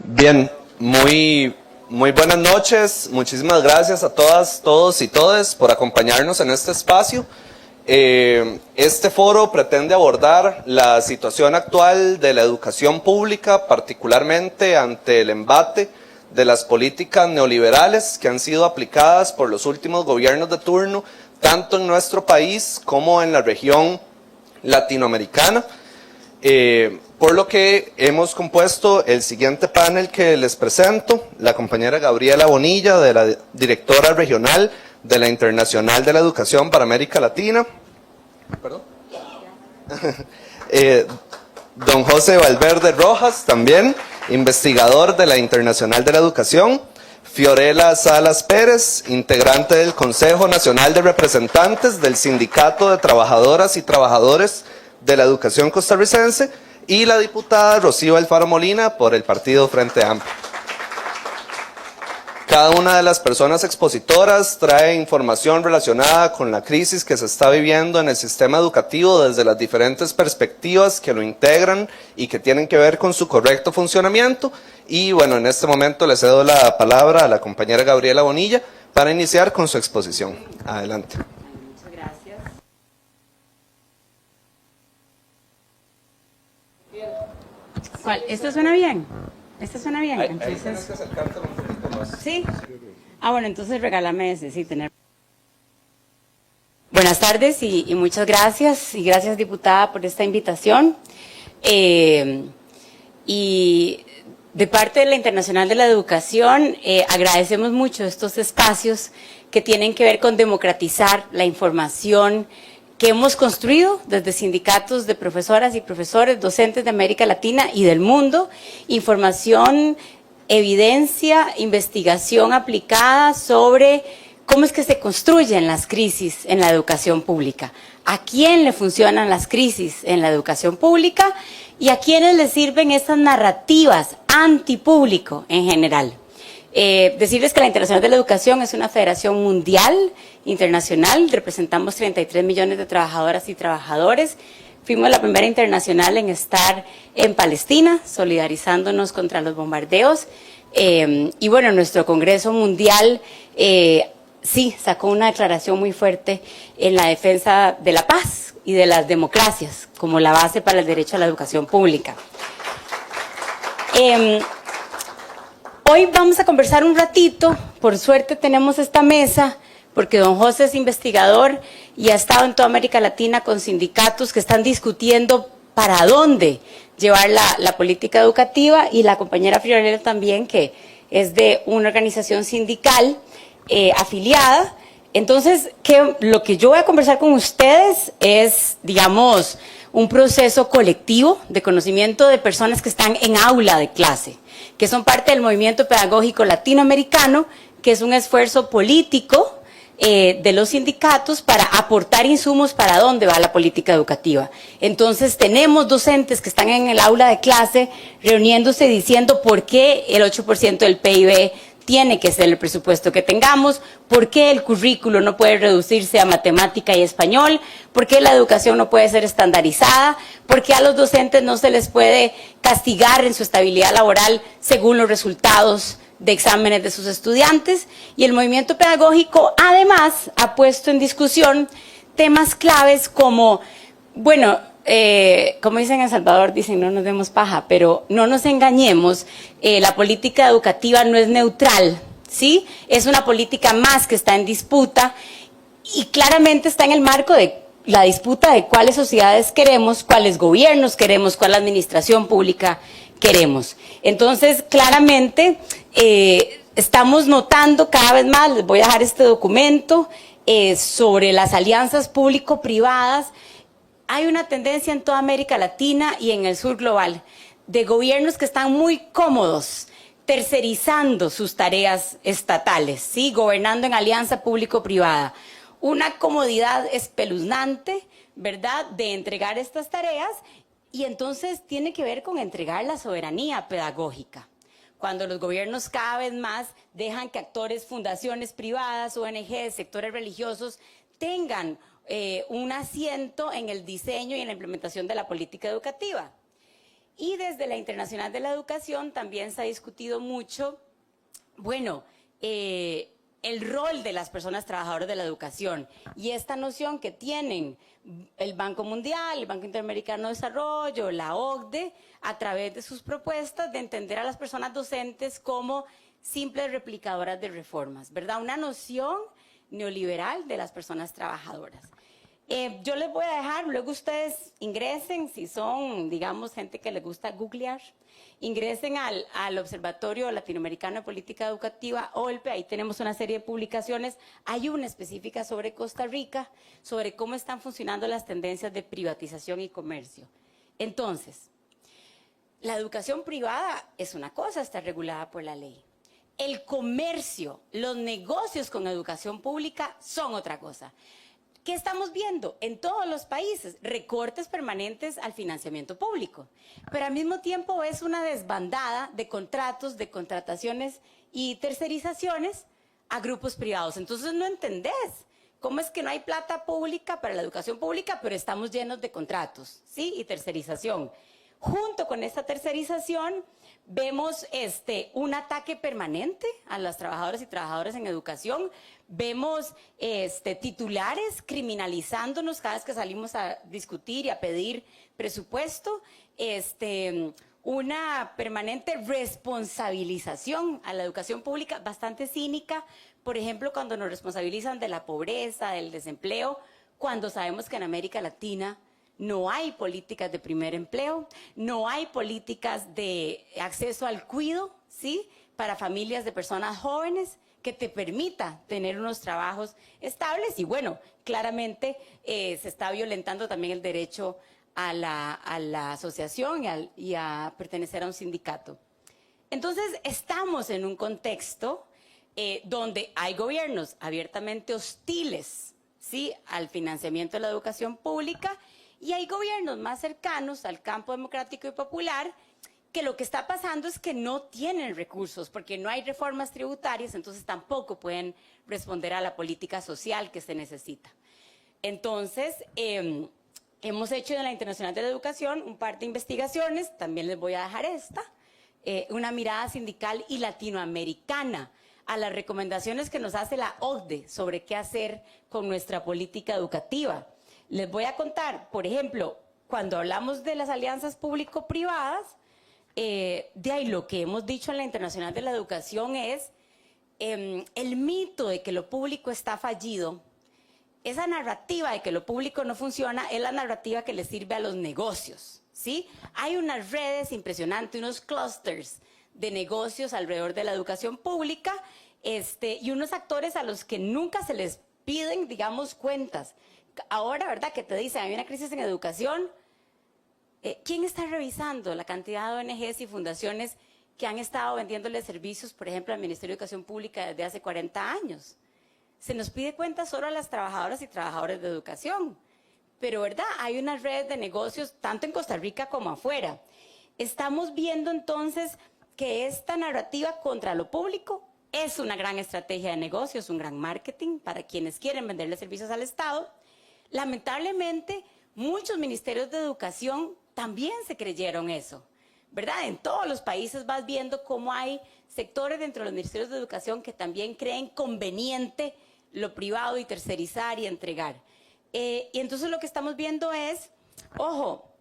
Bien, muy buenas noches. Muchísimas gracias a todas, todos y todes por acompañarnos en este espacio. Este foro pretende abordar la situación actual de la educación pública, particularmente ante el embate de las políticas neoliberales que han sido aplicadas por los últimos gobiernos de turno, tanto en nuestro país como en la región latinoamericana. Por lo que hemos compuesto el siguiente panel que les presento: la compañera Gabriela Bonilla, de la directora regional de la Internacional de la Educación para América Latina. ¿Perdón? Don José Valverde Rojas, también investigador de la Internacional de la Educación. Fiorella Salas Pérez, integrante del Consejo Nacional de Representantes del Sindicato de Trabajadoras y Trabajadores de la Educación Costarricense, y la diputada Rocío Alfaro Molina por el partido Frente Amplio. Cada una de las personas expositoras trae información relacionada con la crisis que se está viviendo en el sistema educativo desde las diferentes perspectivas que lo integran y que tienen que ver con su correcto funcionamiento. Y bueno, en este momento le cedo la palabra a la compañera Gabriela Bonilla para iniciar con su exposición. Adelante. Muchas gracias. ¿Cuál? ¿Esto suena bien? ¿Esto suena bien? Entonces, ahí tienes que acercarte un poquito más. ¿sí? Ah, bueno, entonces regálame ese, sí, tener. Buenas tardes y muchas gracias. Y gracias, diputada, por esta invitación. Y de parte de la Internacional de la Educación, agradecemos mucho estos espacios que tienen que ver con democratizar la información que hemos construido desde sindicatos de profesoras y profesores, docentes de América Latina y del mundo, información, evidencia, investigación aplicada sobre cómo es que se construyen las crisis en la educación pública, a quién le funcionan las crisis en la educación pública y a quiénes le sirven estas narrativas antipúblico en general. Decirles que la Internacional de la Educación es una federación mundial, internacional, representamos 33 millones de trabajadoras y trabajadores. Fuimos la primera internacional en estar en Palestina, solidarizándonos contra los bombardeos. Y bueno, nuestro Congreso Mundial sí sacó una declaración muy fuerte en la defensa de la paz y de las democracias como la base para el derecho a la educación pública. Hoy vamos a conversar un ratito, por suerte tenemos esta mesa, porque don José es investigador y ha estado en toda América Latina con sindicatos que están discutiendo para dónde llevar la política educativa, y la compañera Fiorella también, que es de una organización sindical afiliada. Entonces, lo que yo voy a conversar con ustedes es, digamos, un proceso colectivo de conocimiento de personas que están en aula de clase, que son parte del movimiento pedagógico latinoamericano, que es un esfuerzo político de los sindicatos para aportar insumos para dónde va la política educativa. Entonces tenemos docentes que están en el aula de clase reuniéndose diciendo por qué el 8% del PIB tiene que ser el presupuesto que tengamos, por qué el currículo no puede reducirse a matemática y español, por qué la educación no puede ser estandarizada, por qué a los docentes no se les puede castigar en su estabilidad laboral según los resultados de exámenes de sus estudiantes. Y el movimiento pedagógico además ha puesto en discusión temas claves como, bueno, como dicen en El Salvador, dicen no nos demos paja, pero no nos engañemos, la política educativa no es neutral, ¿sí? Es una política más que está en disputa y claramente está en el marco de la disputa de cuáles sociedades queremos, cuáles gobiernos queremos, cuál administración pública queremos. Entonces, claramente, estamos notando cada vez más, les voy a dejar este documento, sobre las alianzas público-privadas. Hay una tendencia en toda América Latina y en el sur global de gobiernos que están muy cómodos tercerizando sus tareas estatales, ¿sí? Gobernando en alianza público-privada. Una comodidad espeluznante, ¿verdad?, de entregar estas tareas, y entonces tiene que ver con entregar la soberanía pedagógica. Cuando los gobiernos cada vez más dejan que actores, fundaciones privadas, ONGs, sectores religiosos tengan un asiento en el diseño y en la implementación de la política educativa. Y desde la Internacional de la Educación también se ha discutido mucho, bueno, el rol de las personas trabajadoras de la educación y esta noción que tienen el Banco Mundial, el Banco Interamericano de Desarrollo, la OCDE, a través de sus propuestas de entender a las personas docentes como simples replicadoras de reformas, ¿verdad? Una noción neoliberal de las personas trabajadoras. Yo les voy a dejar, luego ustedes ingresen, si son, digamos, gente que les gusta googlear, ingresen al Observatorio Latinoamericano de Política Educativa, OLPE, ahí tenemos una serie de publicaciones, hay una específica sobre Costa Rica, sobre cómo están funcionando las tendencias de privatización y comercio. Entonces, la educación privada es una cosa, está regulada por la ley. El comercio, los negocios con educación pública son otra cosa. ¿Qué estamos viendo? En todos los países, recortes permanentes al financiamiento público, pero al mismo tiempo es una desbandada de contratos, de contrataciones y tercerizaciones a grupos privados. Entonces no entendés cómo es que no hay plata pública para la educación pública, pero estamos llenos de contratos, ¿sí? Y tercerización. Junto con esta tercerización, vemos un ataque permanente a las trabajadoras y trabajadores en educación. Vemos titulares criminalizándonos cada vez que salimos a discutir y a pedir presupuesto. Una permanente responsabilización a la educación pública bastante cínica. Por ejemplo, cuando nos responsabilizan de la pobreza, del desempleo, cuando sabemos que en América Latina no hay políticas de primer empleo, no hay políticas de acceso al cuidado, ¿sí? Para familias de personas jóvenes que te permita tener unos trabajos estables y bueno, claramente se está violentando también el derecho a la asociación y a pertenecer a un sindicato. Entonces, estamos en un contexto donde hay gobiernos abiertamente hostiles, ¿sí? Al financiamiento de la educación pública. Y hay gobiernos más cercanos al campo democrático y popular que lo que está pasando es que no tienen recursos porque no hay reformas tributarias, entonces tampoco pueden responder a la política social que se necesita. Entonces, hemos hecho en la Internacional de la Educación un par de investigaciones, también les voy a dejar esta, una mirada sindical y latinoamericana a las recomendaciones que nos hace la OCDE sobre qué hacer con nuestra política educativa. Les voy a contar, por ejemplo, cuando hablamos de las alianzas público-privadas, de ahí lo que hemos dicho en la Internacional de la Educación es el mito de que lo público está fallido. Esa narrativa de que lo público no funciona es la narrativa que le sirve a los negocios, ¿sí? Hay unas redes impresionantes, unos clusters de negocios alrededor de la educación pública y unos actores a los que nunca se les piden, digamos, cuentas. Ahora, ¿verdad? Que te dicen, hay una crisis en educación. ¿Quién está revisando la cantidad de ONGs y fundaciones que han estado vendiéndole servicios, por ejemplo, al Ministerio de Educación Pública desde hace 40 años? Se nos pide cuentas solo a las trabajadoras y trabajadores de educación. Pero, ¿verdad? Hay unas redes de negocios, tanto en Costa Rica como afuera. Estamos viendo entonces que esta narrativa contra lo público es una gran estrategia de negocios, un gran marketing para quienes quieren venderle servicios al Estado. Lamentablemente, muchos ministerios de educación también se creyeron eso, ¿verdad? En todos los países vas viendo cómo hay sectores dentro de los ministerios de educación que también creen conveniente lo privado y tercerizar y entregar. Y entonces lo que estamos viendo es, ojo,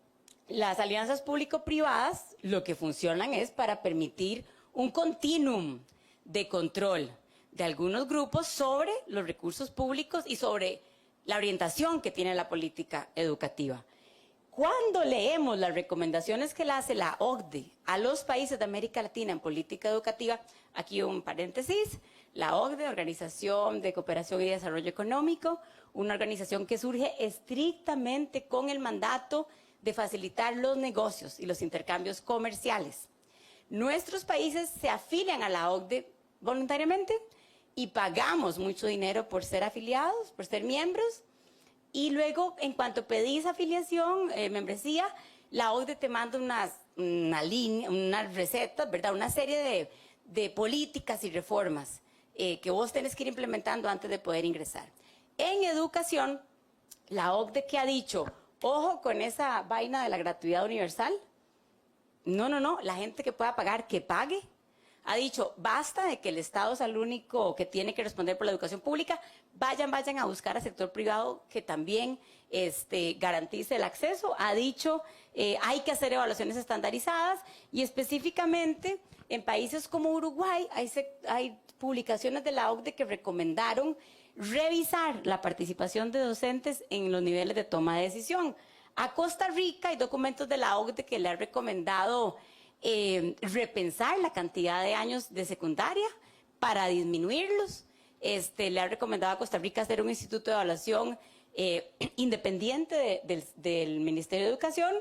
las alianzas público-privadas lo que funcionan es para permitir un continuum de control de algunos grupos sobre los recursos públicos y sobre la orientación que tiene la política educativa. Cuando leemos las recomendaciones que le hace la OCDE a los países de América Latina en política educativa, aquí un paréntesis, la OCDE, Organización de Cooperación y Desarrollo Económico, una organización que surge estrictamente con el mandato de facilitar los negocios y los intercambios comerciales. Nuestros países se afilian a la OCDE voluntariamente y pagamos mucho dinero por ser afiliados, por ser miembros, y luego en cuanto pedís afiliación, membresía, la OCDE te manda unas recetas, ¿verdad? Una serie de políticas y reformas que vos tenés que ir implementando antes de poder ingresar. En educación, la OCDE que ha dicho, ojo con esa vaina de la gratuidad universal, no, la gente que pueda pagar, que pague. Ha dicho, basta de que el Estado sea el único que tiene que responder por la educación pública, vayan a buscar al sector privado que también garantice el acceso. Ha dicho, hay que hacer evaluaciones estandarizadas y específicamente en países como Uruguay hay publicaciones de la OCDE que recomendaron revisar la participación de docentes en los niveles de toma de decisión. A Costa Rica hay documentos de la OCDE que le han recomendado repensar la cantidad de años de secundaria para disminuirlos. Le ha recomendado a Costa Rica hacer un instituto de evaluación independiente del Ministerio de Educación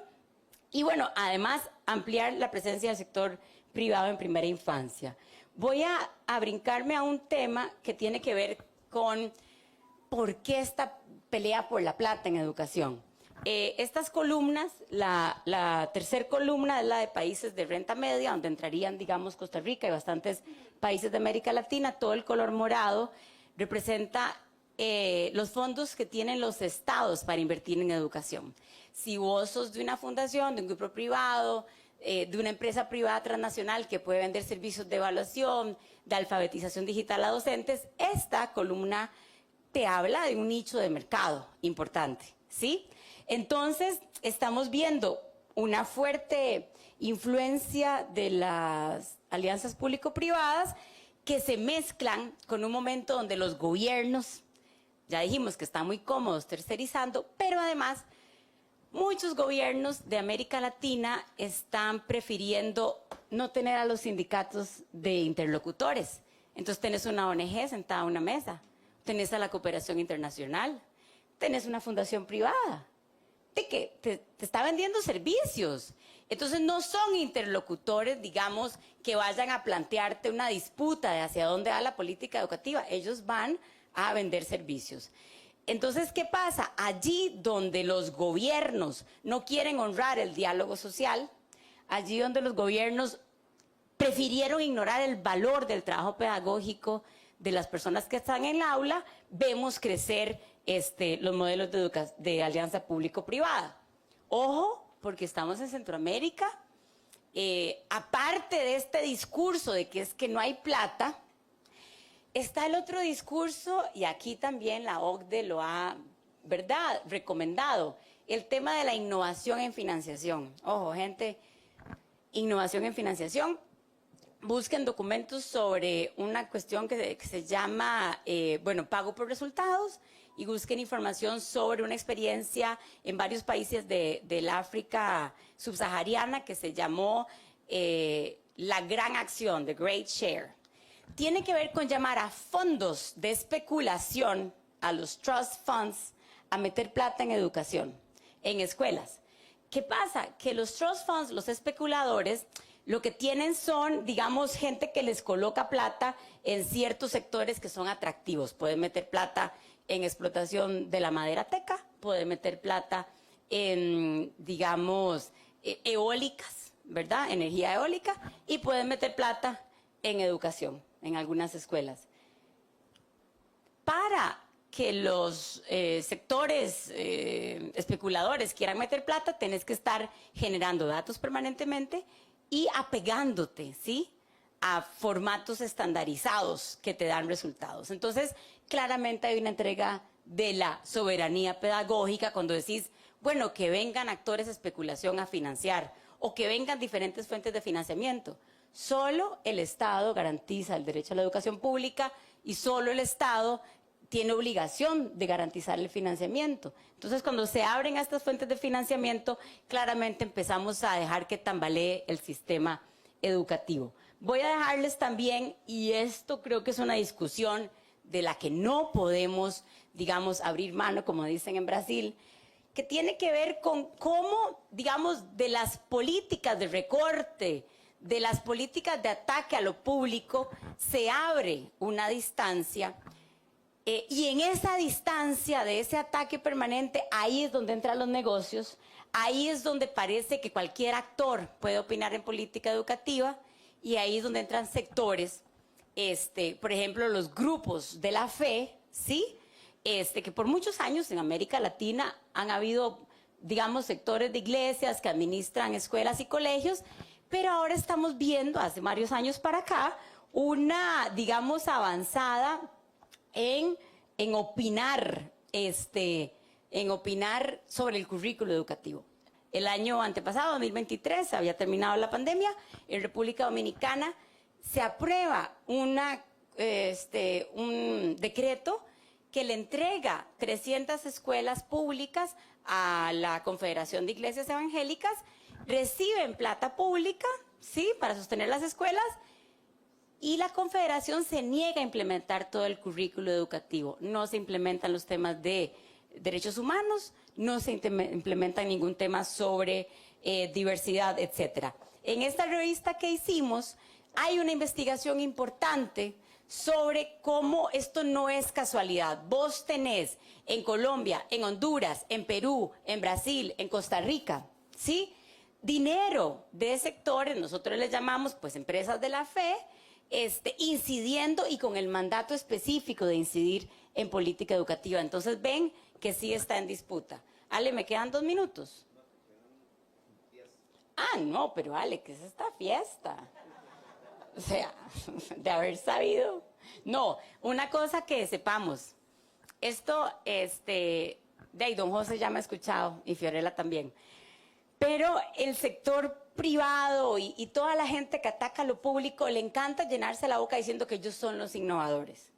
y bueno, además ampliar la presencia del sector privado en primera infancia. Voy a brincarme a un tema que tiene que ver con por qué esta pelea por la plata en educación. Estas columnas, la tercera columna es la de países de renta media, donde entrarían, digamos, Costa Rica y bastantes países de América Latina. Todo el color morado representa los fondos que tienen los estados para invertir en educación. Si vos sos de una fundación, de un grupo privado, de una empresa privada transnacional que puede vender servicios de evaluación, de alfabetización digital a docentes, esta columna te habla de un nicho de mercado importante, ¿sí? Entonces, estamos viendo una fuerte influencia de las alianzas público-privadas que se mezclan con un momento donde los gobiernos, ya dijimos que están muy cómodos tercerizando, pero además muchos gobiernos de América Latina están prefiriendo no tener a los sindicatos de interlocutores. Entonces tenés una ONG sentada a una mesa, tenés a la cooperación internacional, tenés una fundación privada que te está vendiendo servicios. Entonces no son interlocutores, digamos, que vayan a plantearte una disputa de hacia dónde va la política educativa. Ellos van a vender servicios. Entonces, ¿qué pasa? Allí donde los gobiernos no quieren honrar el diálogo social, allí donde los gobiernos prefirieron ignorar el valor del trabajo pedagógico de las personas que están en el aula, vemos crecer los modelos de alianza público-privada. Ojo, porque estamos en Centroamérica, aparte de este discurso de que es que no hay plata, está el otro discurso, y aquí también la OCDE lo ha, ¿verdad?, recomendado, el tema de la innovación en financiación. Ojo, gente, innovación en financiación. Busquen documentos sobre una cuestión que se llama, pago por resultados, y busquen información sobre una experiencia en varios países del África subsahariana que se llamó la gran acción, The Great Share. Tiene que ver con llamar a fondos de especulación, a los trust funds, a meter plata en educación, en escuelas. ¿Qué pasa? Que los trust funds, los especuladores, lo que tienen son, digamos, gente que les coloca plata en ciertos sectores que son atractivos. Pueden meter plata en explotación de la madera teca, pueden meter plata en, digamos, eólicas, ¿verdad? Energía eólica, y pueden meter plata en educación, en algunas escuelas. Para que los sectores especuladores quieran meter plata, tenés que estar generando datos permanentemente y apegándote, ¿sí?, a formatos estandarizados que te dan resultados. Entonces, claramente hay una entrega de la soberanía pedagógica cuando decís, bueno, que vengan actores de especulación a financiar o que vengan diferentes fuentes de financiamiento. Solo el Estado garantiza el derecho a la educación pública y solo el Estado tiene obligación de garantizar el financiamiento. Entonces, cuando se abren a estas fuentes de financiamiento, claramente empezamos a dejar que tambalee el sistema educativo. Voy a dejarles también, y esto creo que es una discusión de la que no podemos, digamos, abrir mano, como dicen en Brasil, que tiene que ver con cómo, digamos, de las políticas de recorte, de las políticas de ataque a lo público, se abre una distancia. Y en esa distancia de ese ataque permanente, ahí es donde entran los negocios, ahí es donde parece que cualquier actor puede opinar en política educativa, y ahí es donde entran sectores, por ejemplo, los grupos de la fe, ¿sí?, que por muchos años en América Latina han habido, digamos, sectores de iglesias que administran escuelas y colegios, pero ahora estamos viendo, hace varios años para acá, una, digamos, avanzada en opinar, en opinar sobre el currículo educativo. El año antepasado, 2023, había terminado la pandemia, en República Dominicana se aprueba un decreto que le entrega 300 escuelas públicas a la Confederación de Iglesias Evangélicas, reciben plata pública, ¿sí?, para sostener las escuelas, y la Confederación se niega a implementar todo el currículo educativo. No se implementan los temas de derechos humanos, no se implementa ningún tema sobre diversidad, etcétera. En esta revista que hicimos hay una investigación importante sobre cómo esto no es casualidad. Vos tenés en Colombia, en Honduras, en Perú, en Brasil, en Costa Rica, ¿sí?, dinero de sectores, nosotros les llamamos pues empresas de la fe, incidiendo y con el mandato específico de incidir en política educativa. Entonces ven que sí está en disputa. Ale, ¿me quedan 2 minutos? Ah, no, pero Ale, ¿qué es esta fiesta? O sea, de haber sabido. No, una cosa que sepamos. Esto, de ahí don José ya me ha escuchado y Fiorella también. Pero el sector privado y toda la gente que ataca lo público le encanta llenarse la boca diciendo que ellos son los innovadores.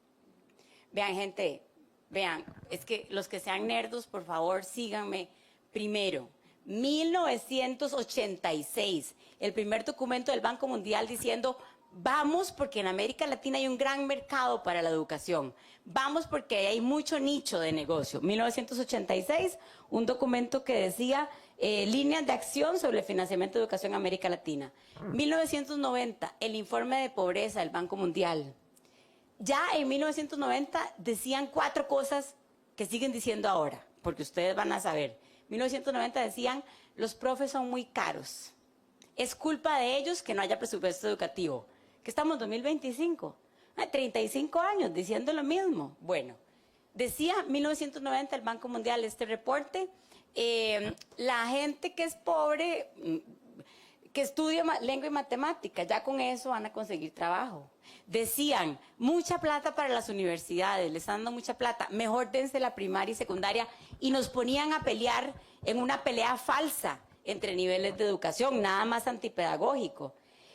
Vean, gente, vean, es que los que sean nerdos, por favor, síganme. Primero, 1986, el primer documento del Banco Mundial diciendo: vamos porque en América Latina hay un gran mercado para la educación. Vamos porque hay mucho nicho de negocio. 1986, un documento que decía líneas de acción sobre el financiamiento de educación en América Latina. 1990, el informe de pobreza del Banco Mundial. Ya en 1990 decían 4 cosas que siguen diciendo ahora, porque ustedes van a saber. 1990 decían: los profes son muy caros. Es culpa de ellos que no haya presupuesto educativo. Que estamos en 2025, 35 años diciendo lo mismo. Bueno, decía 1990 el Banco Mundial, este reporte, la gente que es pobre, que estudia lengua y matemática, ya con eso van a conseguir trabajo. Decían: mucha plata para las universidades, les están dando mucha plata, mejor dense la primaria y secundaria, y nos ponían a pelear en una pelea falsa entre niveles de educación, nada más antipedagógico.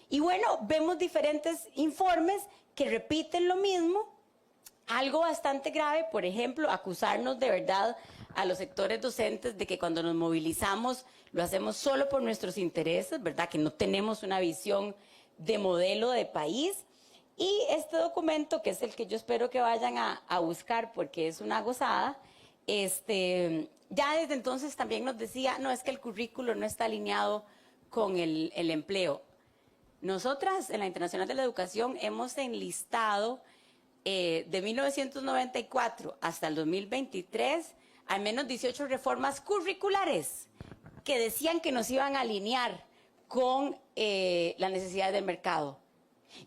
Y bueno, vemos diferentes informes que repiten lo mismo. Algo bastante grave, por ejemplo, acusarnos de verdad a los sectores docentes de que cuando nos movilizamos lo hacemos solo por nuestros intereses, ¿verdad? Que no tenemos una visión de modelo de país. Y este documento, que es el que yo espero que vayan a buscar porque es una gozada, ya desde entonces también nos decía: no, es que el currículo no está alineado con el empleo. Nosotras en la Internacional de la Educación hemos enlistado de 1994 hasta el 2023 al menos 18 reformas curriculares que decían que nos iban a alinear con las necesidades del mercado.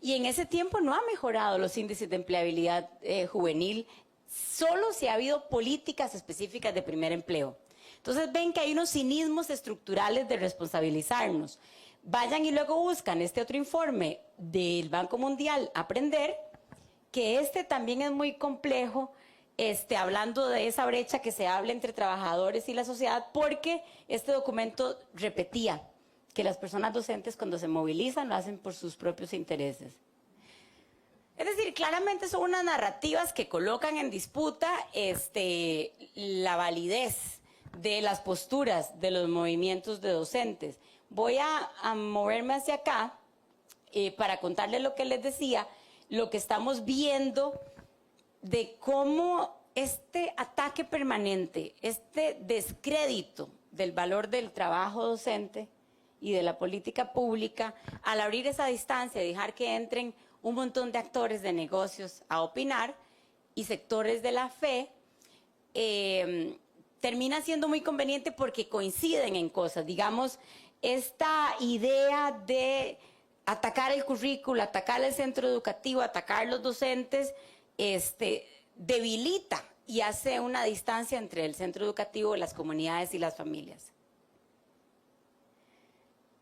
Y en ese tiempo no ha mejorado los índices de empleabilidad juvenil, solo si ha habido políticas específicas de primer empleo. Entonces ven que hay unos cinismos estructurales de responsabilizarnos. Vayan y luego buscan este otro informe del Banco Mundial, Aprender, que también es muy complejo, hablando de esa brecha que se habla entre trabajadores y la sociedad, porque este documento repetía que las personas docentes cuando se movilizan lo hacen por sus propios intereses. Es decir, claramente son unas narrativas que colocan en disputa la validez de las posturas de los movimientos de docentes. Voy a moverme hacia acá para contarles lo que les decía, lo que estamos viendo de cómo este ataque permanente, este descrédito del valor del trabajo docente y de la política pública, al abrir esa distancia y dejar que entren un montón de actores de negocios a opinar y sectores de la fe, termina siendo muy conveniente porque coinciden en cosas. Digamos, esta idea de atacar el currículo, atacar el centro educativo, atacar los docentes, debilita y hace una distancia entre el centro educativo, las comunidades y las familias.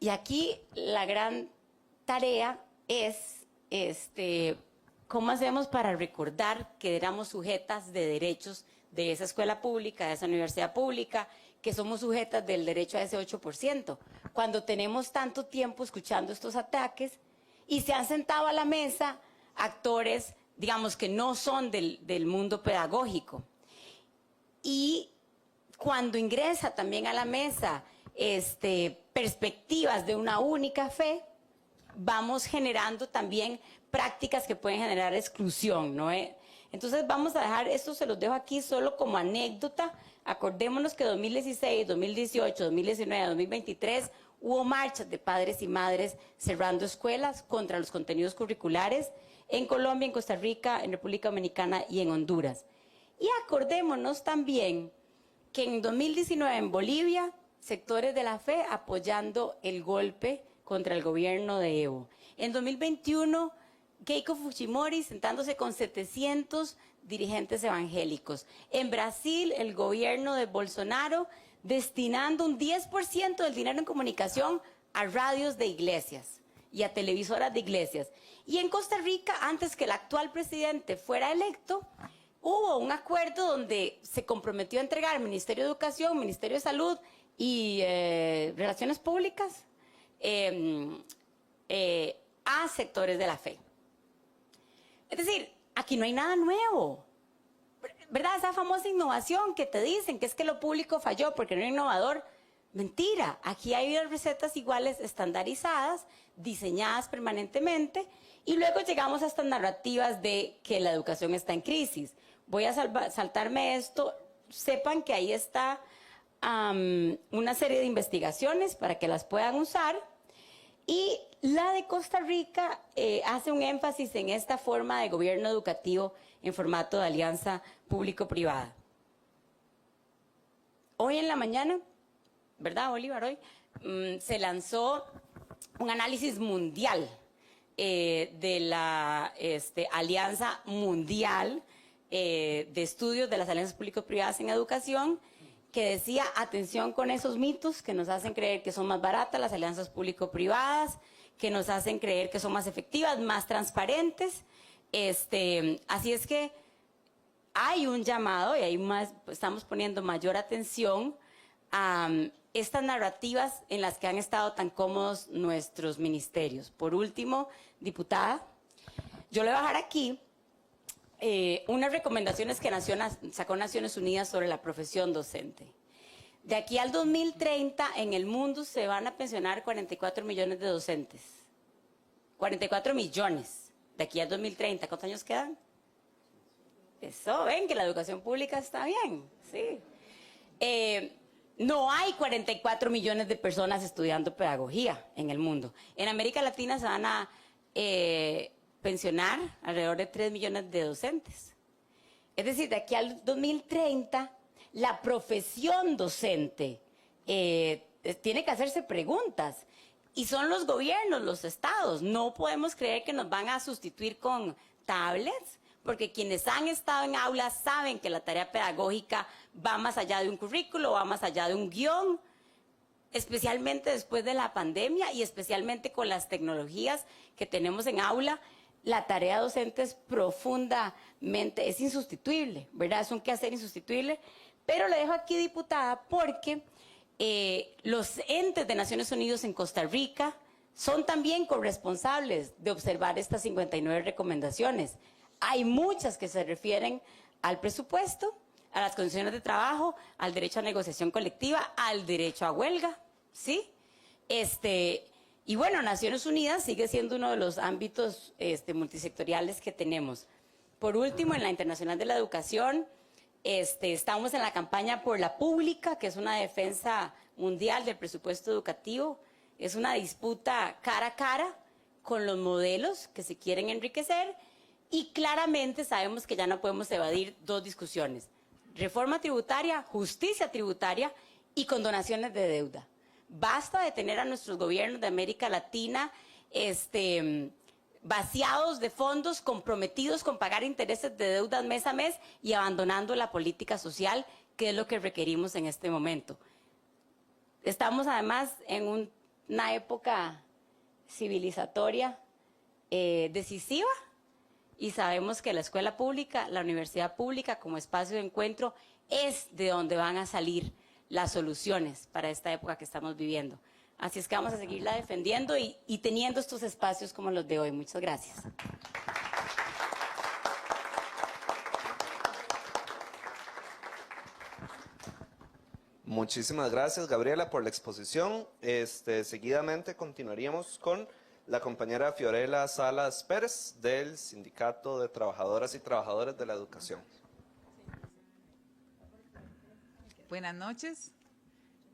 Y aquí la gran tarea es, ¿cómo hacemos para recordar que éramos sujetas de derechos de esa escuela pública, de esa universidad pública, que somos sujetas del derecho a ese 8%? Cuando tenemos tanto tiempo escuchando estos ataques y se han sentado a la mesa actores, digamos, que no son del mundo pedagógico. Y cuando ingresa también a la mesa perspectivas de una única fe, vamos generando también prácticas que pueden generar exclusión, ¿no? Entonces vamos a dejar, esto se los dejo aquí solo como anécdota. Acordémonos que 2016, 2018, 2019, 2023 hubo marchas de padres y madres cerrando escuelas contra los contenidos curriculares en Colombia, en Costa Rica, en República Dominicana y en Honduras. Y acordémonos también que en 2019 en Bolivia, sectores de la fe apoyando el golpe contra el gobierno de Evo. En 2021, Keiko Fujimori sentándose con 700 dirigentes evangélicos. En Brasil, el gobierno de Bolsonaro destinando un 10% del dinero en comunicación a radios de iglesias y a televisoras de iglesias. Y en Costa Rica, antes que el actual presidente fuera electo, hubo un acuerdo donde se comprometió a entregar Ministerio de Educación, Ministerio de Salud y Relaciones Públicas a sectores de la fe. Es decir, aquí no hay nada nuevo, ¿verdad? Esa famosa innovación que te dicen que es que lo público falló porque no era innovador. Mentira, aquí hay recetas iguales estandarizadas, diseñadas permanentemente, y luego llegamos a estas narrativas de que la educación está en crisis. Voy a saltarme esto. Sepan que ahí está una serie de investigaciones para que las puedan usar. Y la de Costa Rica hace un énfasis en esta forma de gobierno educativo en formato de alianza público-privada. Hoy en la mañana, ¿verdad, Bolívar? Hoy se lanzó un análisis mundial de la Alianza Mundial de Estudios de las Alianzas Público-Privadas en Educación, que decía, atención con esos mitos que nos hacen creer que son más baratas las alianzas público-privadas, que nos hacen creer que son más efectivas, más transparentes. Así es que hay un llamado y estamos poniendo mayor atención a estas narrativas en las que han estado tan cómodos nuestros ministerios. Por último, diputada, yo le voy a dejar aquí unas recomendaciones que sacó Naciones Unidas sobre la profesión docente. De aquí al 2030, en el mundo se van a pensionar 44 millones de docentes. 44 millones. De aquí al 2030, ¿cuántos años quedan? Eso, ven que la educación pública está bien, sí. No hay 44 millones de personas estudiando pedagogía en el mundo. En América Latina se van a pensionar alrededor de 3 millones de docentes. Es decir, de aquí al 2030, la profesión docente tiene que hacerse preguntas. Y son los gobiernos, los estados. No podemos creer que nos van a sustituir con tablets, porque quienes han estado en aulas saben que la tarea pedagógica va más allá de un currículo, va más allá de un guión, especialmente después de la pandemia y especialmente con las tecnologías que tenemos en aula. La tarea docente es profundamente, es insustituible, ¿verdad? Es un quehacer insustituible. Pero le dejo aquí, diputada, porque los entes de Naciones Unidas en Costa Rica son también corresponsables de observar estas 59 recomendaciones. Hay muchas que se refieren al presupuesto, a las condiciones de trabajo, al derecho a negociación colectiva, al derecho a huelga, ¿sí? Y bueno, Naciones Unidas sigue siendo uno de los ámbitos multisectoriales que tenemos. Por último, en la Internacional de la Educación, estamos en la campaña por la pública, que es una defensa mundial del presupuesto educativo. Es una disputa cara a cara con los modelos que se quieren enriquecer, y claramente sabemos que ya no podemos evadir dos discusiones: reforma tributaria, justicia tributaria y condonaciones de deuda. Basta de tener a nuestros gobiernos de América Latina vaciados de fondos, comprometidos con pagar intereses de deudas mes a mes y abandonando la política social, que es lo que requerimos en este momento. Estamos además en un una época civilizatoria decisiva, y sabemos que la escuela pública, la universidad pública como espacio de encuentro es de donde van a salir las soluciones para esta época que estamos viviendo. Así es que vamos a seguirla defendiendo y teniendo estos espacios como los de hoy. Muchas gracias. Muchísimas gracias, Gabriela, por la exposición. Seguidamente continuaríamos con la compañera Fiorella Salas Pérez del Sindicato de Trabajadoras y Trabajadores de la Educación. Buenas noches,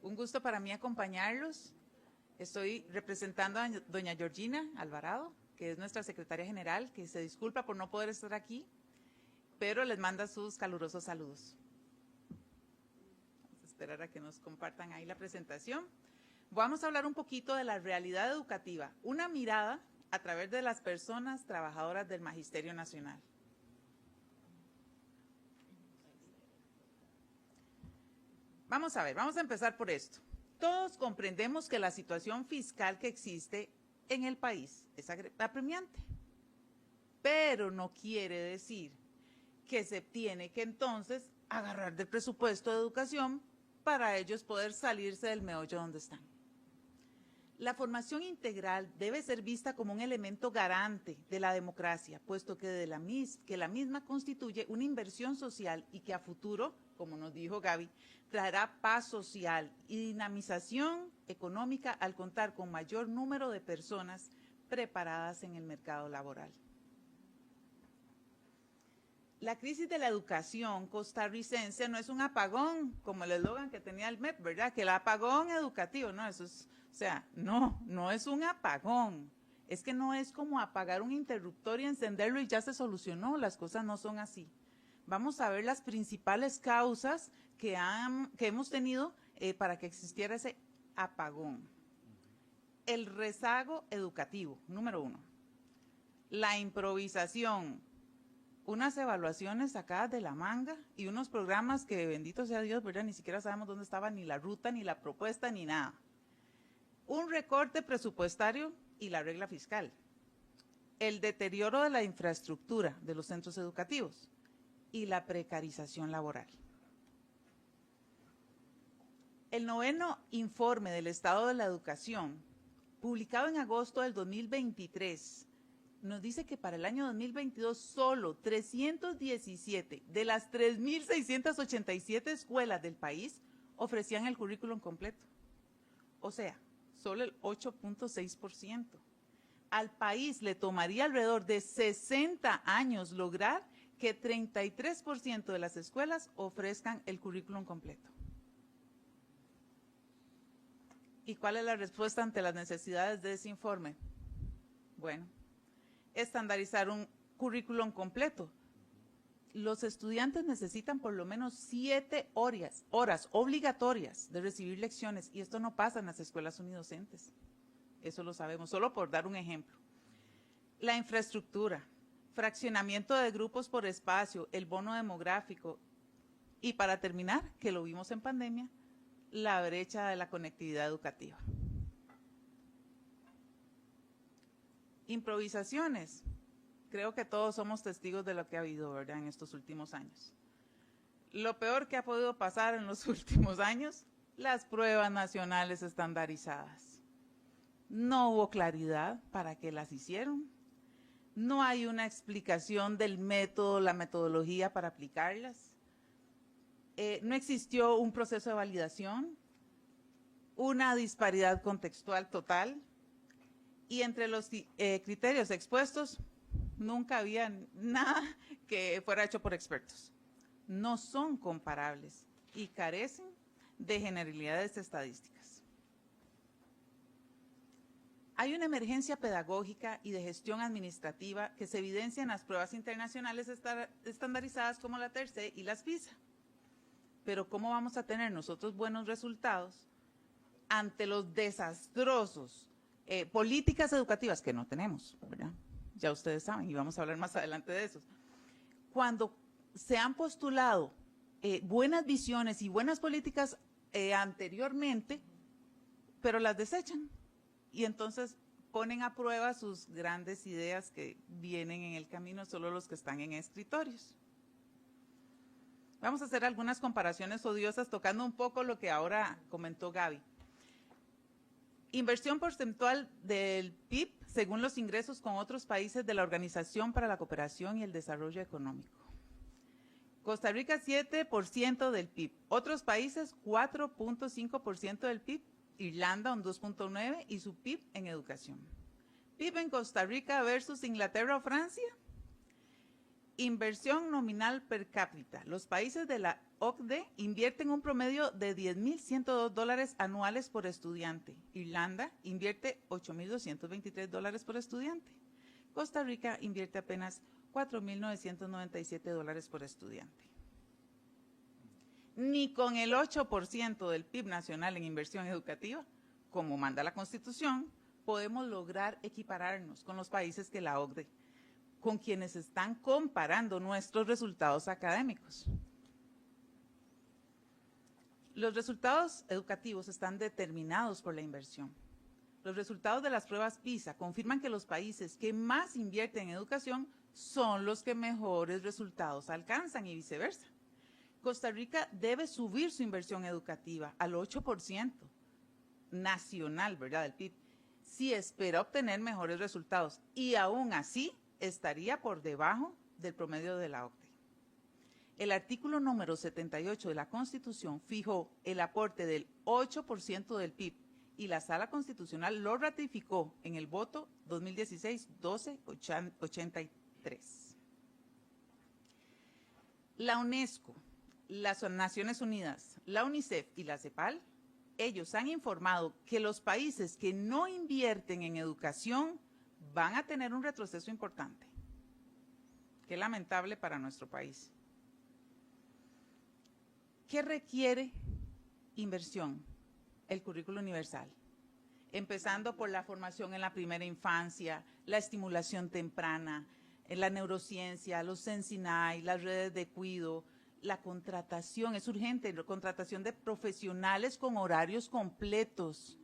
un gusto para mí acompañarlos. Estoy representando a doña Georgina Alvarado, que es nuestra secretaria general, que se disculpa por no poder estar aquí, pero les manda sus calurosos saludos. Vamos a esperar a que nos compartan ahí la presentación. Vamos a hablar un poquito de la realidad educativa, una mirada a través de las personas trabajadoras del Magisterio Nacional. Vamos a ver, vamos a empezar por esto. Todos comprendemos que la situación fiscal que existe en el país es apremiante, pero no quiere decir que se tiene que entonces agarrar del presupuesto de educación para ellos poder salirse del meollo donde están. La formación integral debe ser vista como un elemento garante de la democracia, puesto que la misma constituye una inversión social y que a futuro, como nos dijo Gaby, traerá paz social y dinamización económica al contar con mayor número de personas preparadas en el mercado laboral. La crisis de la educación costarricense no es un apagón, como el eslogan que tenía el MEP, ¿verdad? Que el apagón educativo, no, eso es, o sea, no es un apagón. Es que no es como apagar un interruptor y encenderlo y ya se solucionó, las cosas no son así. Vamos a ver las principales causas que hemos tenido para que existiera ese apagón. El rezago educativo, número 1. La improvisación. Unas evaluaciones sacadas de la manga y unos programas que, bendito sea Dios, ¿verdad? Ni siquiera sabemos dónde estaba ni la ruta, ni la propuesta, ni nada. Un recorte presupuestario y la regla fiscal. El deterioro de la infraestructura de los centros educativos y la precarización laboral. El 9º informe del Estado de la Educación, publicado en agosto del 2023, nos dice que para el año 2022 solo 317 de las 3.687 escuelas del país ofrecían el currículum completo. O sea, solo el 8.6%. Al país le tomaría alrededor de 60 años lograr que 33% de las escuelas ofrezcan el currículum completo. ¿Y cuál es la respuesta ante las necesidades de ese informe? Bueno, estandarizar un currículum completo. Los estudiantes necesitan por lo menos 7 horas obligatorias de recibir lecciones y esto no pasa en las escuelas unidocentes. Eso lo sabemos, solo por dar un ejemplo. La infraestructura, fraccionamiento de grupos por espacio, el bono demográfico y para terminar, que lo vimos en pandemia, la brecha de la conectividad educativa. Improvisaciones. Creo que todos somos testigos de lo que ha habido, ¿verdad?, en estos últimos años. Lo peor que ha podido pasar en los últimos años, las pruebas nacionales estandarizadas. No hubo claridad para qué las hicieron. No hay una explicación del método, la metodología para aplicarlas. No existió un proceso de validación, una disparidad contextual total. Y entre los criterios expuestos, nunca había nada que fuera hecho por expertos. No son comparables y carecen de generalidades estadísticas. Hay una emergencia pedagógica y de gestión administrativa que se evidencia en las pruebas internacionales estandarizadas como la TERCE y las PISA. Pero ¿cómo vamos a tener nosotros buenos resultados ante los desastrosos políticas educativas que no tenemos, ¿verdad? Ya ustedes saben y vamos a hablar más adelante de eso. Cuando se han postulado buenas visiones y buenas políticas anteriormente, pero las desechan y entonces ponen a prueba sus grandes ideas que vienen en el camino, solo los que están en escritorios. Vamos a hacer algunas comparaciones odiosas tocando un poco lo que ahora comentó Gaby. Inversión porcentual del PIB según los ingresos con otros países de la Organización para la Cooperación y el Desarrollo Económico. Costa Rica 7% del PIB, otros países 4.5% del PIB, Irlanda un 2.9% y su PIB en educación. PIB en Costa Rica versus Inglaterra o Francia. Inversión nominal per cápita. Los países de la OCDE invierten un promedio de $10,102 anuales por estudiante. Irlanda invierte $8,223 por estudiante. Costa Rica invierte apenas $4,997 por estudiante. Ni con el 8% del PIB nacional en inversión educativa, como manda la Constitución, podemos lograr equipararnos con los países que la OCDE, con quienes están comparando nuestros resultados académicos. Los resultados educativos están determinados por la inversión. Los resultados de las pruebas PISA confirman que los países que más invierten en educación son los que mejores resultados alcanzan y viceversa. Costa Rica debe subir su inversión educativa al 8% nacional, ¿verdad?, del PIB, si espera obtener mejores resultados, y aún así estaría por debajo del promedio de la OCDE. El artículo número 78 de la Constitución fijó el aporte del 8% del PIB y la Sala Constitucional lo ratificó en el voto 2016-1283. La UNESCO, las Naciones Unidas, la UNICEF y la CEPAL, ellos han informado que los países que no invierten en educación van a tener un retroceso importante. Qué lamentable para nuestro país. ¿Qué requiere inversión? El currículo universal. Empezando por la formación en la primera infancia, la estimulación temprana, en la neurociencia, los Sensinay, las redes de cuidado, la contratación, es urgente, la contratación de profesionales con horarios completos,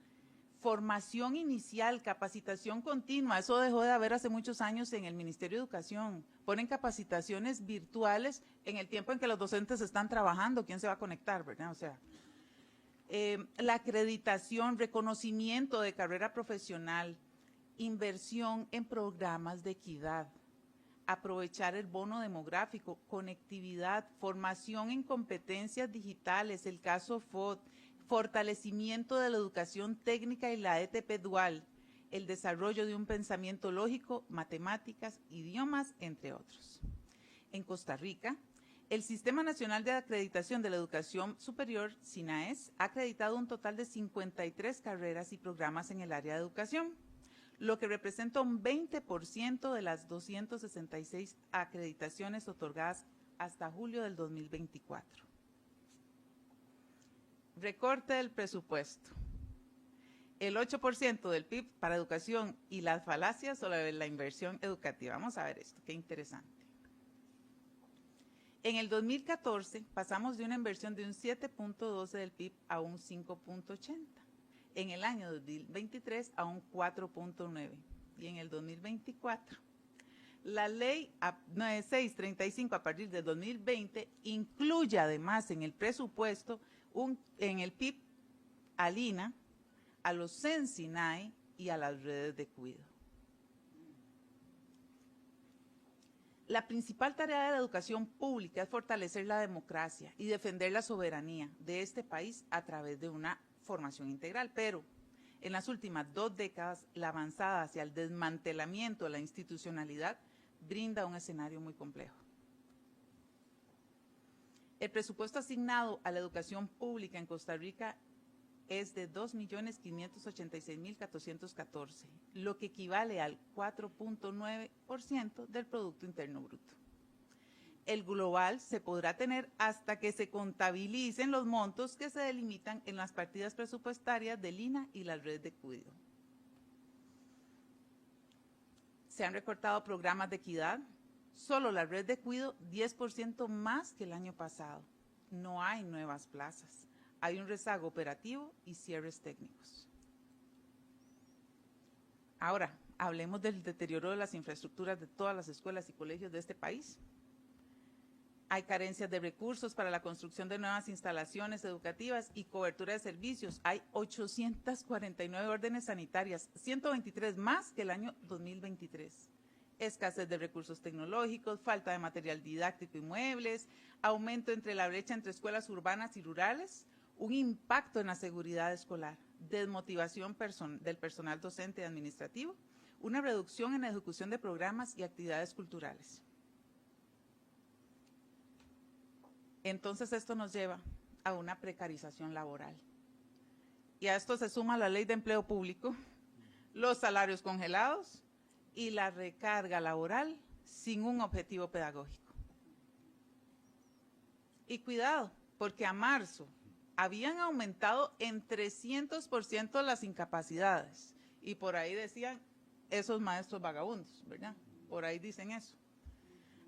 formación inicial, capacitación continua, eso dejó de haber hace muchos años en el Ministerio de Educación. Ponen capacitaciones virtuales en el tiempo en que los docentes están trabajando, ¿quién se va a conectar, verdad? O sea, la acreditación, reconocimiento de carrera profesional, inversión en programas de equidad, aprovechar el bono demográfico, conectividad, formación en competencias digitales, el caso FOD, fortalecimiento de la educación técnica y la ETP dual, el desarrollo de un pensamiento lógico, matemáticas, idiomas, entre otros. En Costa Rica, el Sistema Nacional de Acreditación de la Educación Superior, SINAES, ha acreditado un total de 53 carreras y programas en el área de educación, lo que representa un 20% de las 266 acreditaciones otorgadas hasta julio del 2024. Recorte del presupuesto. El 8% del PIB para educación y las falacias sobre la inversión educativa. Vamos a ver esto, qué interesante. En el 2014 pasamos de una inversión de un 7.12 del PIB a un 5.80. En el año 2023 a un 4.9 y en el 2024. La ley 9635 a partir del 2020 incluye además en el presupuesto, en el PIB, al INA, a los Sensinay y a las redes de cuidado. La principal tarea de la educación pública es fortalecer la democracia y defender la soberanía de este país a través de una formación integral, pero en las últimas 2 décadas la avanzada hacia el desmantelamiento de la institucionalidad brinda un escenario muy complejo. El presupuesto asignado a la educación pública en Costa Rica es de 2.586.414, lo que equivale al 4.9% del Producto Interno Bruto. El global se podrá tener hasta que se contabilicen los montos que se delimitan en las partidas presupuestarias del INA y las redes de cuidado. Se han recortado programas de equidad, solo la red de cuidado 10% más que el año pasado. No hay nuevas plazas, hay un rezago operativo y cierres técnicos. Ahora, hablemos del deterioro de las infraestructuras de todas las escuelas y colegios de este país. Hay carencias de recursos para la construcción de nuevas instalaciones educativas y cobertura de servicios. Hay 849 órdenes sanitarias, 123 más que el año 2023. Escasez de recursos tecnológicos, falta de material didáctico y muebles, aumento entre la brecha entre escuelas urbanas y rurales, un impacto en la seguridad escolar, desmotivación del personal docente y administrativo, una reducción en la ejecución de programas y actividades culturales. Entonces esto nos lleva a una precarización laboral. Y a esto se suma la ley de empleo público, los salarios congelados y la recarga laboral sin un objetivo pedagógico. Y cuidado, porque a marzo habían aumentado en 300% las incapacidades. Y por ahí decían esos maestros vagabundos, ¿verdad? Por ahí dicen eso.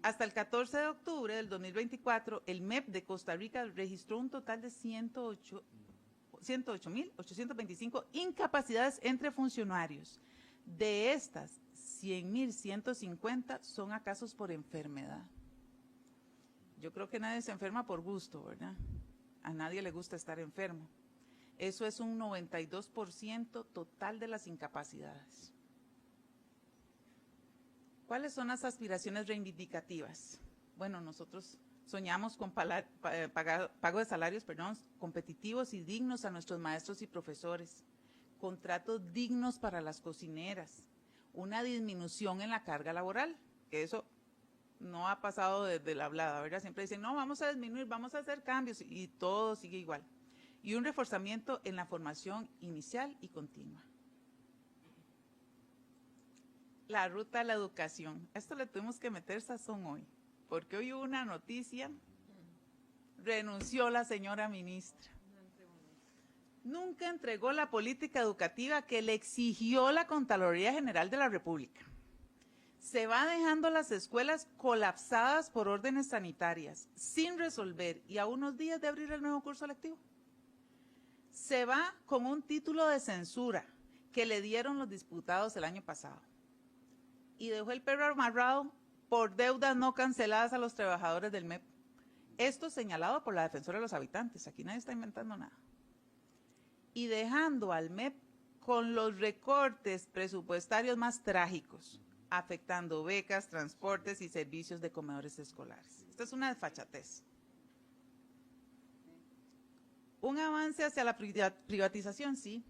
Hasta el 14 de octubre del 2024, el MEP de Costa Rica registró un total de 108.825 incapacidades entre funcionarios. De estas, 100.150 son acasos por enfermedad. Yo creo que nadie se enferma por gusto, ¿verdad? A nadie le gusta estar enfermo. Eso es un 92% total de las incapacidades. ¿Cuáles son las aspiraciones reivindicativas? Bueno, nosotros soñamos con pago de salarios, competitivos y dignos a nuestros maestros y profesores, contratos dignos para las cocineras, una disminución en la carga laboral, que eso no ha pasado desde la hablada, ¿verdad? Siempre dicen, no, vamos a disminuir, vamos a hacer cambios, y todo sigue igual. Y un reforzamiento en la formación inicial y continua. La ruta a la educación. Esto le tuvimos que meter sazón hoy, porque hoy hubo una noticia, renunció la señora ministra. Nunca entregó la política educativa que le exigió la Contraloría General de la República. Se va dejando las escuelas colapsadas por órdenes sanitarias, sin resolver y a unos días de abrir el nuevo curso lectivo. Se va con un título de censura que le dieron los diputados el año pasado. Y dejó el perro amarrado por deudas no canceladas a los trabajadores del MEP. Esto señalado por la defensora de los habitantes, aquí nadie está inventando nada. Y dejando al MEP con los recortes presupuestarios más trágicos, afectando becas, transportes y servicios de comedores escolares. Esta es una desfachatez. Un avance hacia la privatización, sí.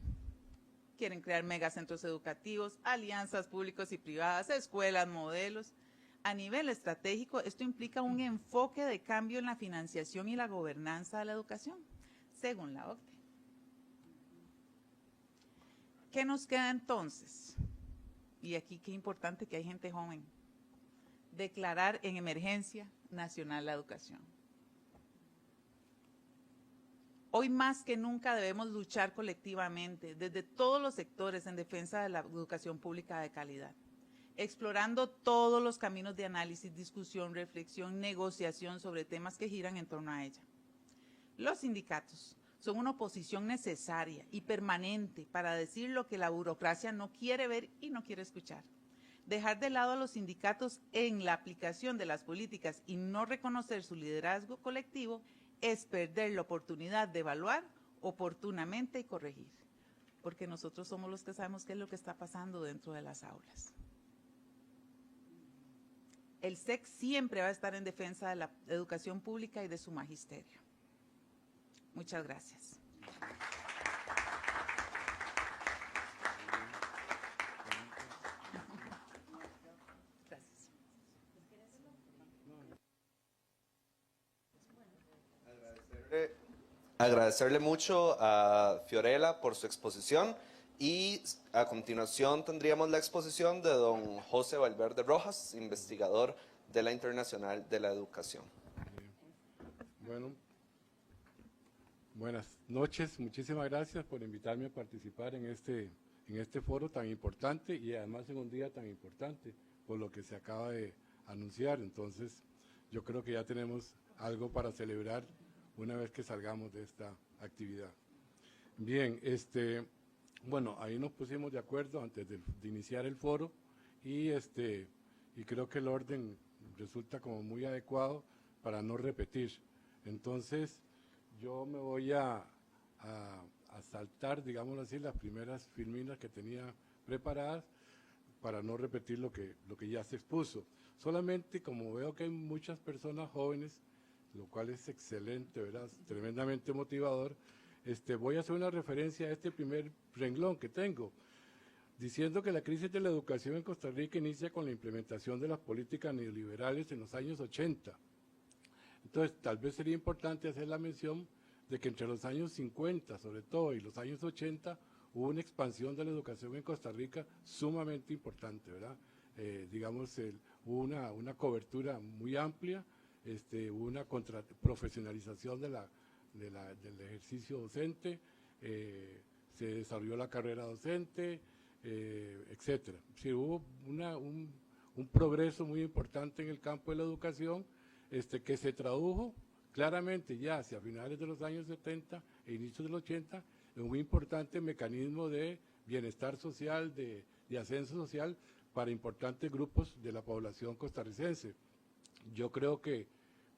Quieren crear megacentros educativos, alianzas públicos y privadas, escuelas, modelos. A nivel estratégico, esto implica un enfoque de cambio en la financiación y la gobernanza de la educación, según la OCDE. ¿Qué nos queda entonces? Y aquí qué importante que hay gente joven. Declarar en emergencia nacional la educación. Hoy más que nunca debemos luchar colectivamente, desde todos los sectores, en defensa de la educación pública de calidad, explorando todos los caminos de análisis, discusión, reflexión, negociación sobre temas que giran en torno a ella. Los sindicatos son una oposición necesaria y permanente para decir lo que la burocracia no quiere ver y no quiere escuchar. Dejar de lado a los sindicatos en la aplicación de las políticas y no reconocer su liderazgo colectivo es perder la oportunidad de evaluar oportunamente y corregir, porque nosotros somos los que sabemos qué es lo que está pasando dentro de las aulas. El SEC siempre va a estar en defensa de la educación pública y de su magisterio. Muchas gracias. Agradecerle mucho a Fiorella por su exposición y a continuación tendríamos la exposición de don José Valverde Rojas, investigador de la Internacional de la Educación. Bueno, buenas noches, muchísimas gracias por invitarme a participar en este foro tan importante y además en un día tan importante por lo que se acaba de anunciar. Entonces, yo creo que ya tenemos algo para celebrar una vez que salgamos de esta actividad. Bien, Bueno, ahí nos pusimos de acuerdo antes de iniciar el foro y creo que el orden resulta como muy adecuado para no repetir. Entonces, yo me voy a saltar, digámoslo así, las primeras filminas que tenía preparadas para no repetir lo que ya se expuso. Solamente, como veo que hay muchas personas jóvenes, lo cual es excelente, ¿verdad? Tremendamente motivador, voy a hacer una referencia a este primer renglón que tengo, diciendo que la crisis de la educación en Costa Rica inicia con la implementación de las políticas neoliberales en los años 80. Entonces, tal vez sería importante hacer la mención de que entre los años 50, sobre todo, y los años 80, hubo una expansión de la educación en Costa Rica sumamente importante, ¿verdad? Hubo una cobertura muy amplia, hubo una profesionalización del ejercicio docente, se desarrolló la carrera docente, etcétera. Sí, hubo un progreso muy importante en el campo de la educación, que se tradujo claramente ya hacia finales de los años 70 e inicios de los 80 en un importante mecanismo de bienestar social, de ascenso social para importantes grupos de la población costarricense. Yo creo que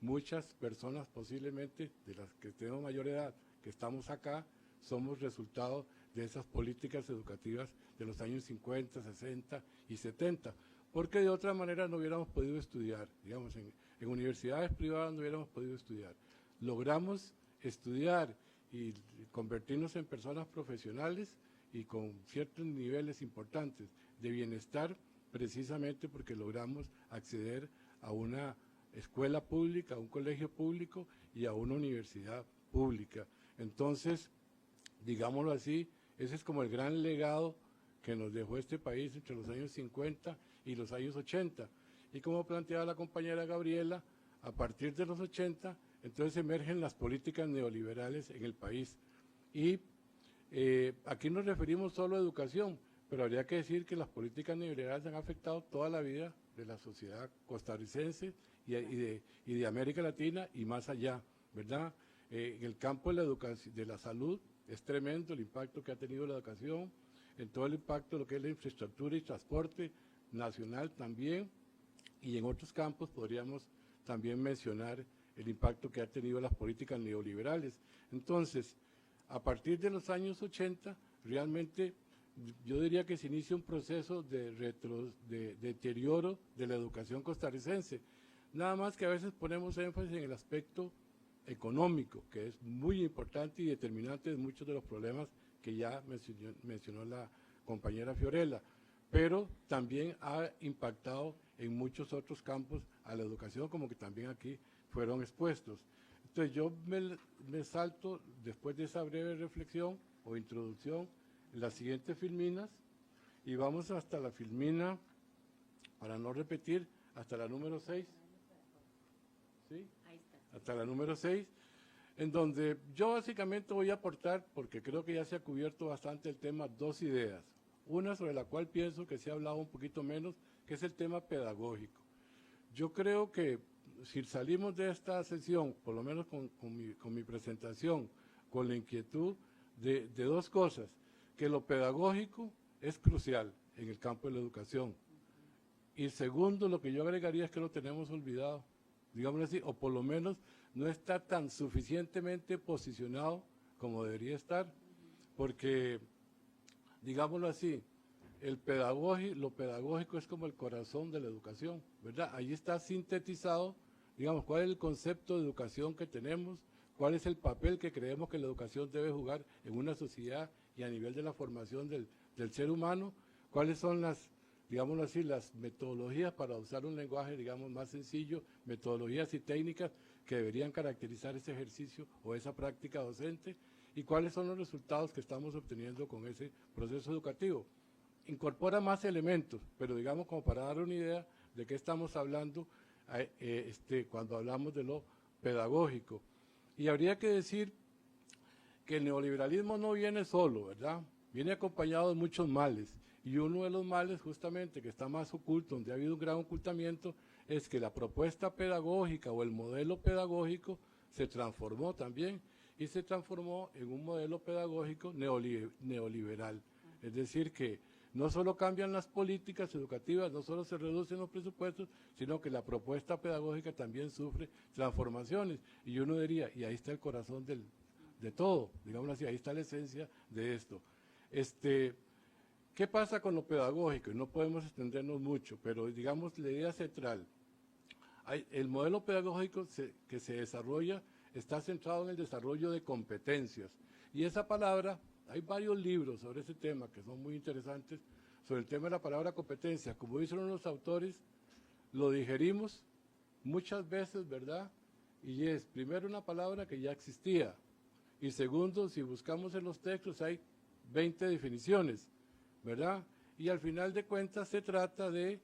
muchas personas posiblemente de las que tenemos mayor edad, que estamos acá, somos resultado de esas políticas educativas de los años 50, 60 y 70, porque de otra manera no hubiéramos podido estudiar, digamos, en universidades privadas no hubiéramos podido estudiar. Logramos estudiar y convertirnos en personas profesionales y con ciertos niveles importantes de bienestar, precisamente porque logramos acceder a una escuela pública, a un colegio público y a una universidad pública. Entonces, digámoslo así, ese es como el gran legado que nos dejó este país entre los años 50 y los años 80. Y como planteaba la compañera Gabriela, a partir de los 80, entonces emergen las políticas neoliberales en el país. Y aquí nos referimos solo a educación, pero habría que decir que las políticas neoliberales han afectado toda la vida de la sociedad costarricense y de América Latina y más allá, ¿verdad? En el campo de la educación, de la salud, es tremendo el impacto que ha tenido la educación, en todo el impacto de lo que es la infraestructura y transporte nacional también, y en otros campos podríamos también mencionar el impacto que ha tenido las políticas neoliberales. Entonces, a partir de los años 80, realmente yo diría que se inicia un proceso de deterioro de la educación costarricense. Nada más que a veces ponemos énfasis en el aspecto económico, que es muy importante y determinante de muchos de los problemas que ya mencionó la compañera Fiorella, pero también ha impactado en muchos otros campos a la educación, como que también aquí fueron expuestos. Entonces yo me salto, después de esa breve reflexión o introducción, las siguientes filminas, y vamos hasta la filmina, para no repetir, hasta la número 6. ¿Sí? Ahí está. Hasta la número 6, en donde yo básicamente voy a aportar, porque creo que ya se ha cubierto bastante el tema, dos ideas. Una sobre la cual pienso que se ha hablado un poquito menos, que es el tema pedagógico. Yo creo que si salimos de esta sesión, por lo menos con mi presentación, con la inquietud de dos cosas, que lo pedagógico es crucial en el campo de la educación. Y segundo, lo que yo agregaría es que lo tenemos olvidado, digámoslo así, o por lo menos no está tan suficientemente posicionado como debería estar, porque, digámoslo así, lo pedagógico es como el corazón de la educación, ¿verdad? Ahí está sintetizado, digamos, cuál es el concepto de educación que tenemos, cuál es el papel que creemos que la educación debe jugar en una sociedad y a nivel de la formación del ser humano, cuáles son las, digámoslo así, las metodologías para usar un lenguaje, digamos, más sencillo, metodologías y técnicas que deberían caracterizar ese ejercicio o esa práctica docente, y cuáles son los resultados que estamos obteniendo con ese proceso educativo. Incorpora más elementos, pero digamos como para dar una idea de qué estamos hablando cuando hablamos de lo pedagógico. Y habría que decir que el neoliberalismo no viene solo, ¿verdad? Viene acompañado de muchos males, y uno de los males justamente que está más oculto, donde ha habido un gran ocultamiento, es que la propuesta pedagógica o el modelo pedagógico se transformó también, y se transformó en un modelo pedagógico neoliberal. Es decir, que no solo cambian las políticas educativas, no solo se reducen los presupuestos, sino que la propuesta pedagógica también sufre transformaciones. Y uno diría, y ahí está el corazón de todo, digamos así, ahí está la esencia de esto. ¿Qué pasa con lo pedagógico? Y no podemos extendernos mucho, pero digamos la idea central. El modelo pedagógico que se desarrolla está centrado en el desarrollo de competencias. Y esa palabra, hay varios libros sobre ese tema que son muy interesantes, sobre el tema de la palabra competencia. Como dicen los autores, lo digerimos muchas veces, ¿verdad? Y es, primero, una palabra que ya existía. Y segundo, si buscamos en los textos, hay 20 definiciones, ¿verdad? Y al final de cuentas se trata de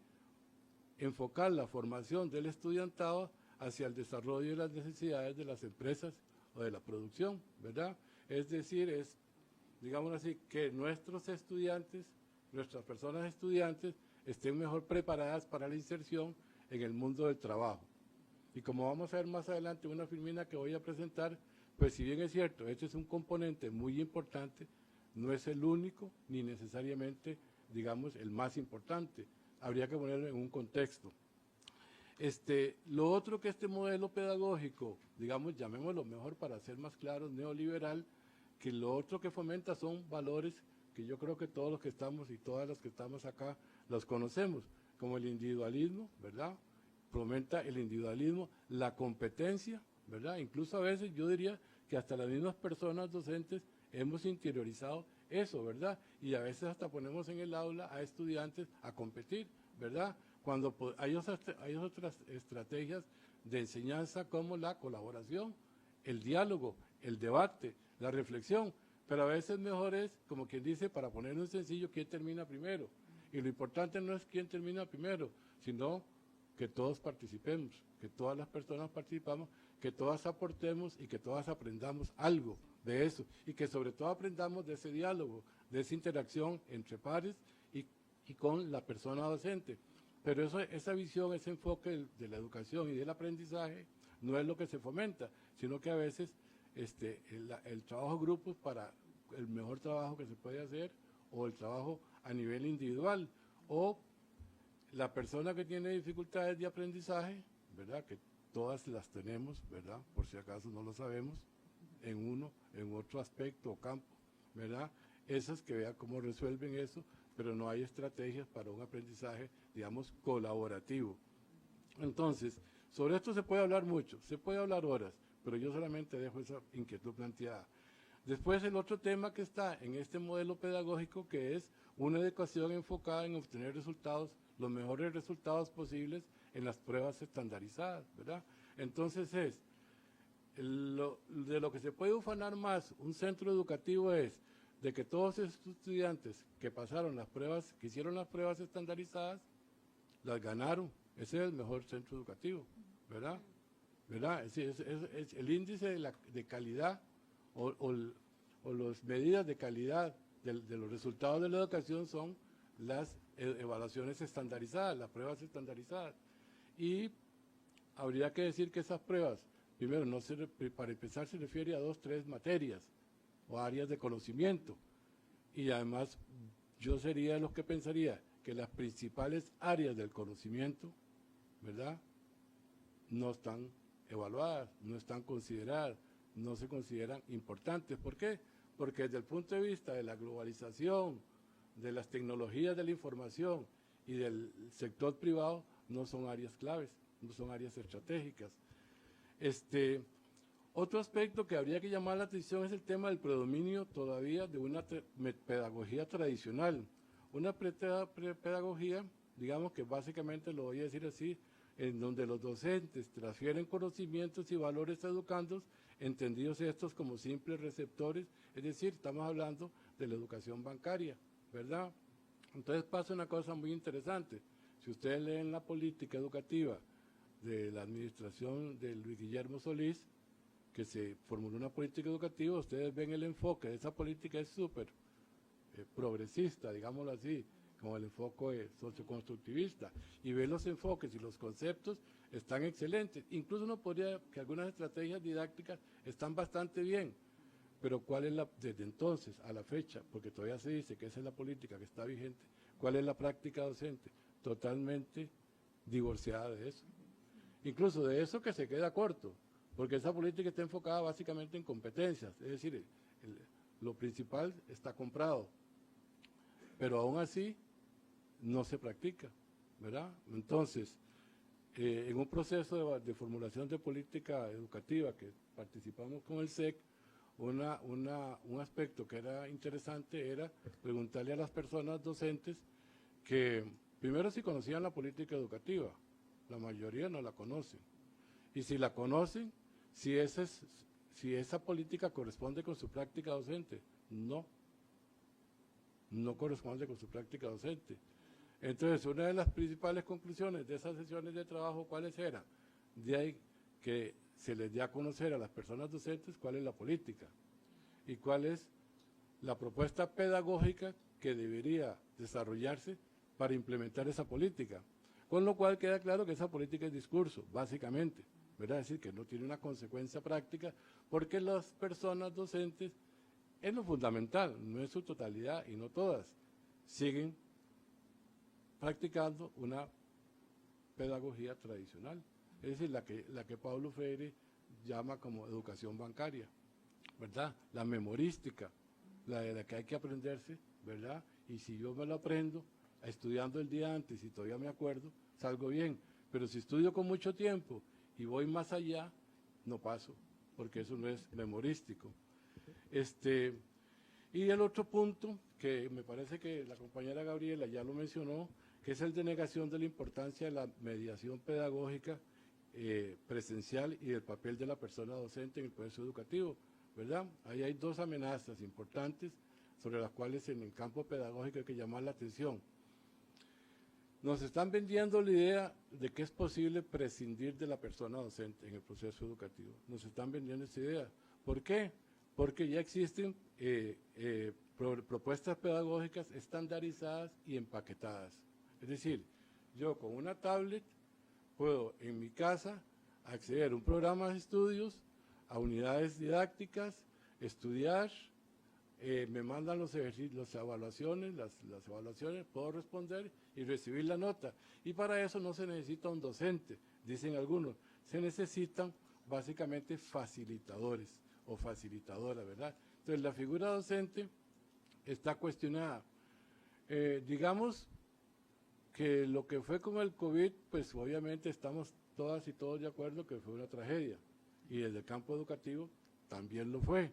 enfocar la formación del estudiantado hacia el desarrollo de las necesidades de las empresas o de la producción, ¿verdad? Es decir, es, digamos así, que nuestros estudiantes, nuestras personas estudiantes, estén mejor preparadas para la inserción en el mundo del trabajo. Y como vamos a ver más adelante una filmina que voy a presentar, pues si bien es cierto, este es un componente muy importante, no es el único ni necesariamente, digamos, el más importante. Habría que ponerlo en un contexto. Lo otro que este modelo pedagógico, digamos, llamémoslo mejor para ser más claros, neoliberal, que lo otro que fomenta son valores que yo creo que todos los que estamos y todas las que estamos acá los conocemos, como el individualismo, ¿verdad? Fomenta el individualismo, la competencia, ¿verdad? Incluso a veces yo diría que hasta las mismas personas docentes hemos interiorizado eso, ¿verdad? Y a veces hasta ponemos en el aula a estudiantes a competir, ¿verdad? Cuando hay otras estrategias de enseñanza como la colaboración, el diálogo, el debate, la reflexión, pero a veces mejor es, como quien dice, para ponerlo en sencillo, quién termina primero. Y lo importante no es quién termina primero, sino que todos participemos, que todas las personas participamos, que todas aportemos y que todas aprendamos algo de eso, y que sobre todo aprendamos de ese diálogo, de esa interacción entre pares y con la persona docente. Pero esa visión, ese enfoque de la educación y del aprendizaje no es lo que se fomenta, sino que a veces el trabajo grupos para el mejor trabajo que se puede hacer, o el trabajo a nivel individual, o la persona que tiene dificultades de aprendizaje, ¿verdad? Que todas las tenemos, ¿verdad? Por si acaso no lo sabemos, en otro aspecto o campo, ¿verdad? Esas que vean cómo resuelven eso, pero no hay estrategias para un aprendizaje, digamos, colaborativo. Entonces, sobre esto se puede hablar mucho, se puede hablar horas, pero yo solamente dejo esa inquietud planteada. Después, el otro tema que está en este modelo pedagógico, que es una educación enfocada en obtener resultados, los mejores resultados posibles en las pruebas estandarizadas, ¿verdad? Entonces de lo que se puede ufanar más un centro educativo es de que todos estos estudiantes que pasaron las pruebas, que hicieron las pruebas estandarizadas, las ganaron. Ese es el mejor centro educativo, ¿verdad? ¿Verdad? Es el índice de calidad o las medidas de calidad de los resultados de la educación son las evaluaciones estandarizadas, las pruebas estandarizadas. Y habría que decir que esas pruebas, primero, para empezar se refiere a 2, 3 materias o áreas de conocimiento. Y además yo sería de los que pensaría que las principales áreas del conocimiento, ¿verdad?, no están evaluadas, no están consideradas, no se consideran importantes. ¿Por qué? Porque desde el punto de vista de la globalización, de las tecnologías de la información y del sector privado, no son áreas claves, no son áreas estratégicas. Otro aspecto que habría que llamar la atención es el tema del predominio todavía de una pedagogía tradicional. Una pedagogía, digamos que básicamente lo voy a decir así, en donde los docentes transfieren conocimientos y valores a educandos, entendidos estos como simples receptores, es decir, estamos hablando de la educación bancaria, ¿verdad? Entonces pasa una cosa muy interesante. Si ustedes leen la política educativa de la administración de Luis Guillermo Solís, que se formuló una política educativa, ustedes ven el enfoque de esa política, es súper progresista, digámoslo así, como el enfoque socioconstructivista, y ven los enfoques y los conceptos, están excelentes. Incluso uno podría que algunas estrategias didácticas están bastante bien, Pero ¿cuál es desde entonces a la fecha, porque todavía se dice que esa es la política que está vigente, cuál es la práctica docente? Totalmente divorciada de eso. Incluso de eso que se queda corto, porque esa política está enfocada básicamente en competencias, es decir, lo principal está comprado, pero aún así no se practica, ¿verdad? Entonces, en un proceso de formulación de política educativa que participamos con el SEC, un aspecto que era interesante era preguntarle a las personas docentes que primero si conocían la política educativa, la mayoría no la conocen, y si la conocen, si esa política corresponde con su práctica docente. No corresponde con su práctica docente. Entonces, una de las principales conclusiones de esas sesiones de trabajo, ¿cuáles eran? De ahí que se les dé a conocer a las personas docentes cuál es la política y cuál es la propuesta pedagógica que debería desarrollarse para implementar esa política. Con lo cual queda claro que esa política es discurso, básicamente, ¿verdad? Es decir, que no tiene una consecuencia práctica porque las personas docentes, es lo fundamental, no es su totalidad y no todas, siguen practicando una pedagogía tradicional, es decir, la que Paulo Freire llama como educación bancaria, ¿verdad? La memorística, la de la que hay que aprenderse, ¿verdad? Y si yo me lo aprendo, estudiando el día antes y todavía me acuerdo, salgo bien, pero si estudio con mucho tiempo y voy más allá, no paso, porque eso no es memorístico. Y el otro punto, que me parece que la compañera Gabriela ya lo mencionó, que es el de negación de la importancia de la mediación pedagógica presencial y del papel de la persona docente en el proceso educativo, ¿verdad? Ahí hay dos amenazas importantes sobre las cuales en el campo pedagógico hay que llamar la atención. Nos están vendiendo la idea de que es posible prescindir de la persona docente en el proceso educativo. Nos están vendiendo esa idea. ¿Por qué? Porque ya existen propuestas pedagógicas estandarizadas y empaquetadas. Es decir, yo con una tablet puedo en mi casa acceder a un programa de estudios, a unidades didácticas, estudiar, me mandan los ejercicios, las evaluaciones, puedo responder y recibir la nota. Y para eso no se necesita un docente, dicen algunos, se necesitan básicamente facilitadores o facilitadoras, ¿verdad? Entonces la figura docente está cuestionada. Digamos que lo que fue con el COVID, pues obviamente estamos todas y todos de acuerdo que fue una tragedia, y desde el campo educativo también lo fue.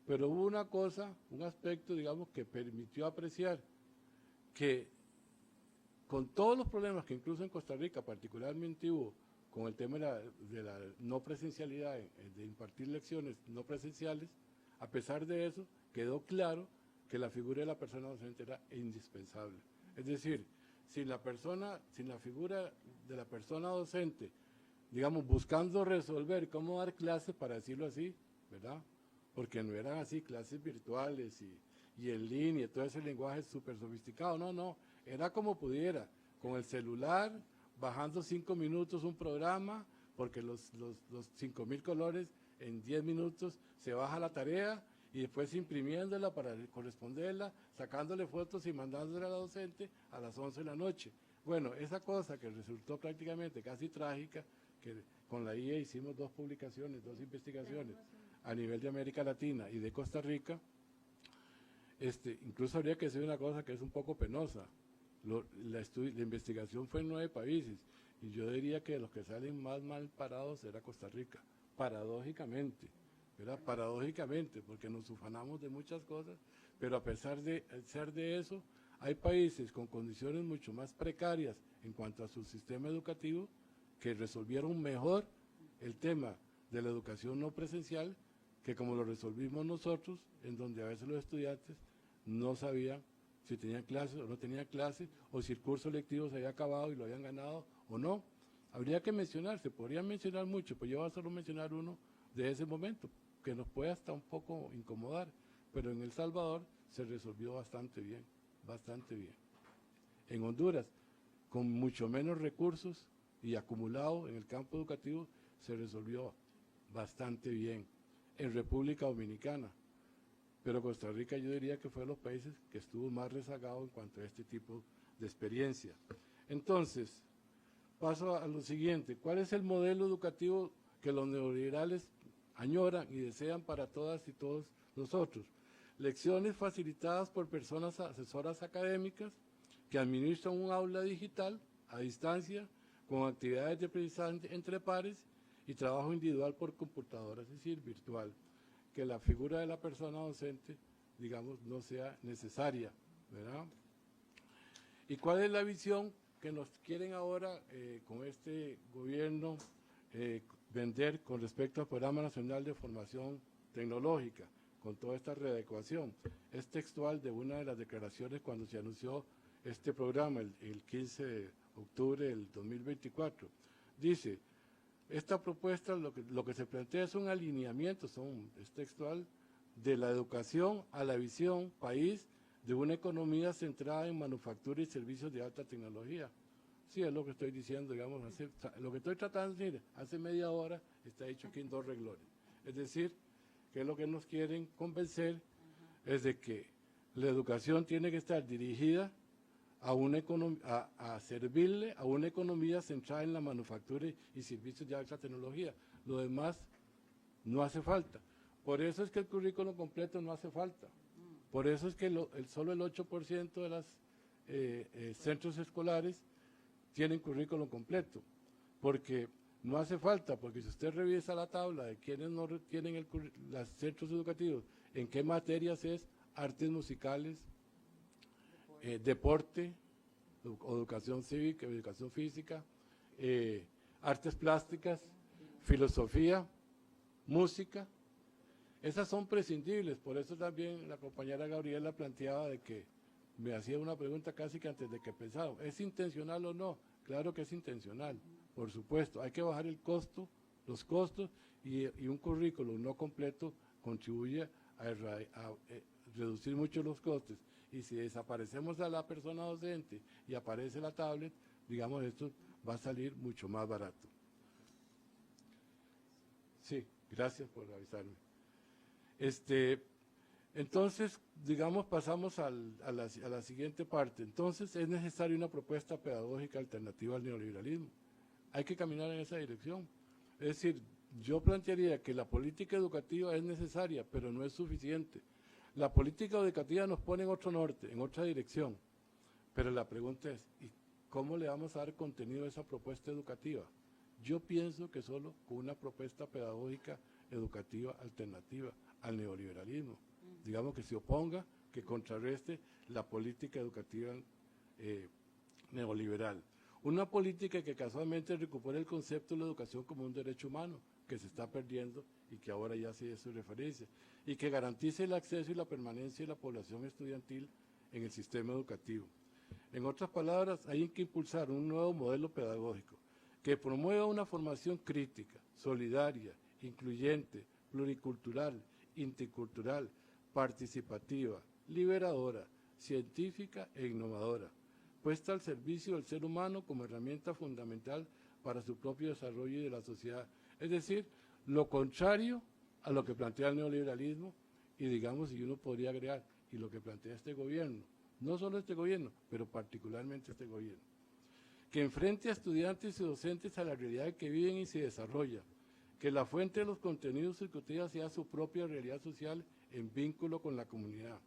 Pero hubo una cosa, un aspecto, digamos, que permitió apreciar que con todos los problemas que incluso en Costa Rica particularmente hubo con el tema de la no presencialidad, de impartir lecciones no presenciales, a pesar de eso quedó claro que la figura de la persona docente era indispensable. Es decir, sin la figura de la persona docente, digamos, buscando resolver cómo dar clases, para decirlo así, ¿verdad? Porque no eran así clases virtuales y en línea, todo ese lenguaje súper sofisticado, no, era como pudiera, con el celular, bajando 5 minutos un programa, porque los 5.000 colores en 10 minutos se baja la tarea, y después imprimiéndola para corresponderla, sacándole fotos y mandándola a la docente a las 11 de la noche. Bueno, esa cosa que resultó prácticamente casi trágica, que con la IE hicimos 2 publicaciones, 2 investigaciones a nivel de América Latina y de Costa Rica, incluso habría que decir una cosa que es un poco penosa. La investigación fue en 9 países, y yo diría que los que salen más mal parados era Costa Rica, paradójicamente, ¿verdad? Paradójicamente, porque nos ufanamos de muchas cosas, pero a pesar de ser de eso, hay países con condiciones mucho más precarias en cuanto a su sistema educativo que resolvieron mejor el tema de la educación no presencial que como lo resolvimos nosotros, en donde a veces los estudiantes no sabían si tenían clases o no tenían clases, o si el curso lectivo se había acabado y lo habían ganado o no. Habría que mencionar, se podrían mencionar mucho, pues yo voy a solo mencionar uno de ese momento, que nos puede hasta un poco incomodar, pero en El Salvador se resolvió bastante bien, bastante bien. En Honduras, con mucho menos recursos y acumulado en el campo educativo, se resolvió bastante bien. en República Dominicana. Pero Costa Rica yo diría que fue de los países que estuvo más rezagado en cuanto a este tipo de experiencia. Entonces, paso a lo siguiente. ¿Cuál es el modelo educativo que los neoliberales añoran y desean para todas y todos nosotros? Lecciones facilitadas por personas asesoras académicas que administran un aula digital a distancia con actividades de aprendizaje entre pares y trabajo individual por computadoras, es decir, virtual. Que la figura de la persona docente, digamos, no sea necesaria, ¿verdad? ¿Y cuál es la visión que nos quieren ahora con este gobierno vender con respecto al Programa Nacional de Formación Tecnológica, con toda esta readecuación? Es textual de una de las declaraciones cuando se anunció este programa, el 15 de octubre del 2024. Dice, esta propuesta lo que se plantea es un alineamiento, es textual, de la educación a la visión país de una economía centrada en manufactura y servicios de alta tecnología. Sí, es lo que estoy diciendo, digamos, lo que estoy tratando de decir, hace media hora está dicho aquí en 2 renglones. Es decir, que lo que nos quieren convencer es de que la educación tiene que estar dirigida a servirle a una economía centrada en la manufactura y servicios de alta tecnología. Lo demás no hace falta. Por eso es que el currículo completo no hace falta. Por eso es que solo el 8% de los centros escolares tienen currículo completo. Porque no hace falta, porque si usted revisa la tabla de quienes no tienen los centros educativos, en qué materias es artes musicales, deporte, educación cívica, educación física, artes plásticas, filosofía, música. Esas son prescindibles, por eso también la compañera Gabriela planteaba de que me hacía una pregunta casi que antes de que pensaba, ¿es intencional o no? Claro que es intencional, por supuesto, hay que bajar el costo, los costos y un currículo no completo contribuye a reducir mucho los costes. Y si desaparecemos a la persona docente y aparece la tablet, digamos, esto va a salir mucho más barato. Sí, gracias por avisarme. Entonces, digamos, pasamos a la siguiente parte. Entonces, es necesaria una propuesta pedagógica alternativa al neoliberalismo. Hay que caminar en esa dirección. Es decir, yo plantearía que la política educativa es necesaria, pero no es suficiente. La política educativa nos pone en otro norte, en otra dirección. Pero la pregunta es, ¿y cómo le vamos a dar contenido a esa propuesta educativa? Yo pienso que solo con una propuesta pedagógica educativa alternativa al neoliberalismo. Digamos que se oponga, que contrarreste la política educativa neoliberal. Una política que casualmente recupere el concepto de la educación como un derecho humano, que se está perdiendo y que ahora ya se hace referencia, y que garantice el acceso y la permanencia de la población estudiantil en el sistema educativo. En otras palabras, hay que impulsar un nuevo modelo pedagógico que promueva una formación crítica, solidaria, incluyente, pluricultural, intercultural, participativa, liberadora, científica e innovadora, puesta al servicio del ser humano como herramienta fundamental para su propio desarrollo y de la sociedad. Es decir, lo contrario a lo que plantea el neoliberalismo y, digamos, y uno podría agregar, y lo que plantea este gobierno, no solo este gobierno, pero particularmente este gobierno, que enfrente a estudiantes y docentes a la realidad que viven y se desarrollan, que la fuente de los contenidos educativos sea su propia realidad social en vínculo con la comunidad,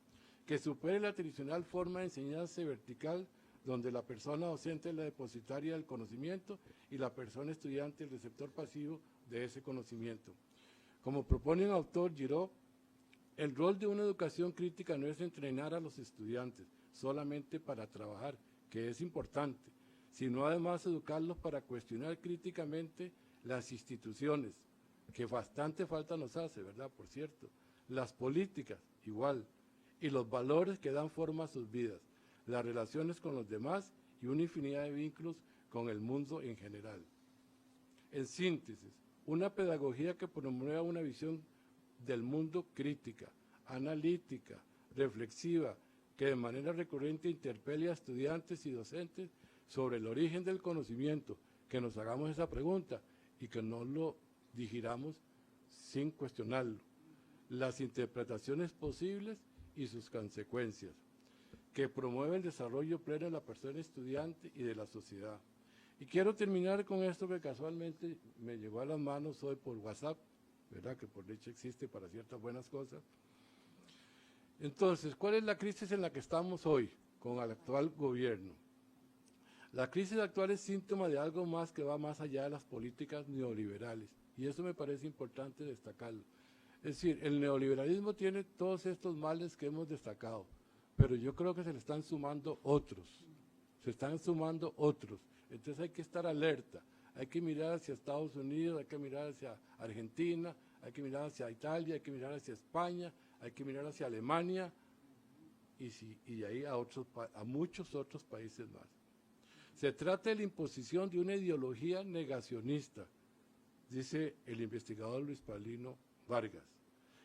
que supere la tradicional forma de enseñanza vertical, donde la persona docente es la depositaria del conocimiento y la persona estudiante el receptor pasivo de ese conocimiento. Como propone un autor, Giraud, el rol de una educación crítica no es entrenar a los estudiantes solamente para trabajar, que es importante, sino además educarlos para cuestionar críticamente las instituciones, que bastante falta nos hace, ¿verdad? Por cierto, las políticas, igual, y los valores que dan forma a sus vidas, las relaciones con los demás y una infinidad de vínculos con el mundo en general. En síntesis, una pedagogía que promueva una visión del mundo crítica, analítica, reflexiva, que de manera recurrente interpele a estudiantes y docentes sobre el origen del conocimiento, que nos hagamos esa pregunta y que no lo digiramos sin cuestionarlo. las interpretaciones posibles y sus consecuencias, que promueve el desarrollo pleno de la persona estudiante y de la sociedad. Y quiero terminar con esto que casualmente me llegó a las manos hoy por WhatsApp, ¿verdad? Que por dicha existe para ciertas buenas cosas. Entonces, ¿cuál es la crisis en la que estamos hoy con el actual gobierno? La crisis actual es síntoma de algo más que va más allá de las políticas neoliberales, y eso me parece importante destacarlo. Es decir, el neoliberalismo tiene todos estos males que hemos destacado, pero yo creo que se le están sumando otros, entonces hay que estar alerta, hay que mirar hacia Estados Unidos, hay que mirar hacia Argentina, hay que mirar hacia Italia, hay que mirar hacia España, hay que mirar hacia Alemania, y de ahí a muchos otros países más. Se trata de la imposición de una ideología negacionista, dice el investigador Luis Paulino Vargas,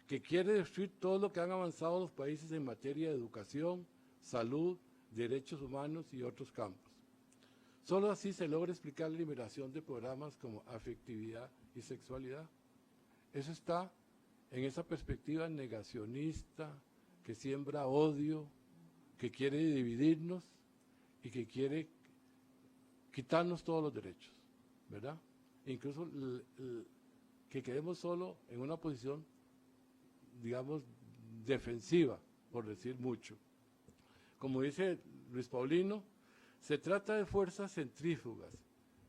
que quiere destruir todo lo que han avanzado los países en materia de educación, salud, derechos humanos y otros campos. Solo así se logra explicar la eliminación de programas como afectividad y sexualidad. Eso está en esa perspectiva negacionista, que siembra odio, que quiere dividirnos y que quiere quitarnos todos los derechos, ¿verdad? Incluso que quedemos solo en una posición, digamos, defensiva, por decir mucho. Como dice Luis Paulino, se trata de fuerzas centrífugas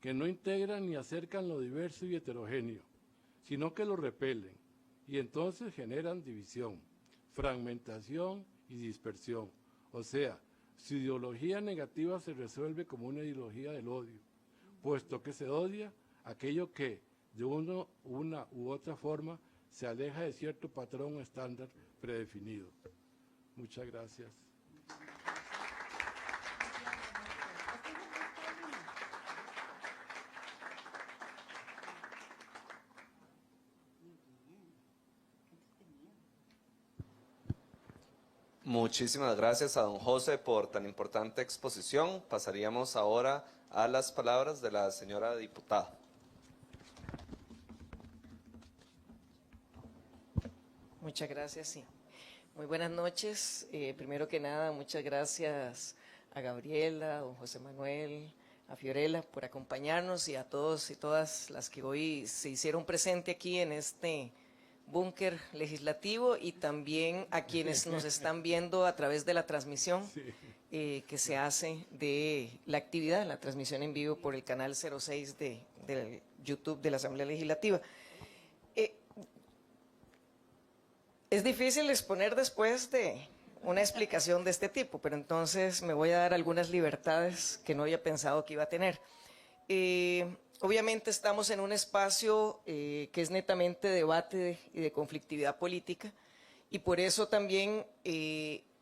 que no integran ni acercan lo diverso y heterogéneo, sino que lo repelen, y entonces generan división, fragmentación y dispersión. O sea, su ideología negativa se resuelve como una ideología del odio, puesto que se odia aquello que, de una u otra forma, se aleja de cierto patrón o estándar predefinido. Muchas gracias. Muchísimas gracias a don José por tan importante exposición. Pasaríamos ahora a las palabras de la señora diputada. Muchas gracias, sí. Muy buenas noches. Primero que nada, muchas gracias a Gabriela, a don José Manuel, a Fiorella por acompañarnos, y a todos y todas las que hoy se hicieron presente aquí en este búnker legislativo, y también a quienes nos están viendo a través de la transmisión que se hace de la actividad, la transmisión en vivo por el canal 06 del YouTube de la Asamblea Legislativa. Es difícil exponer después de una explicación de este tipo, pero entonces me voy a dar algunas libertades que no había pensado que iba a tener. Obviamente estamos en un espacio que es netamente debate y de conflictividad política, y por eso también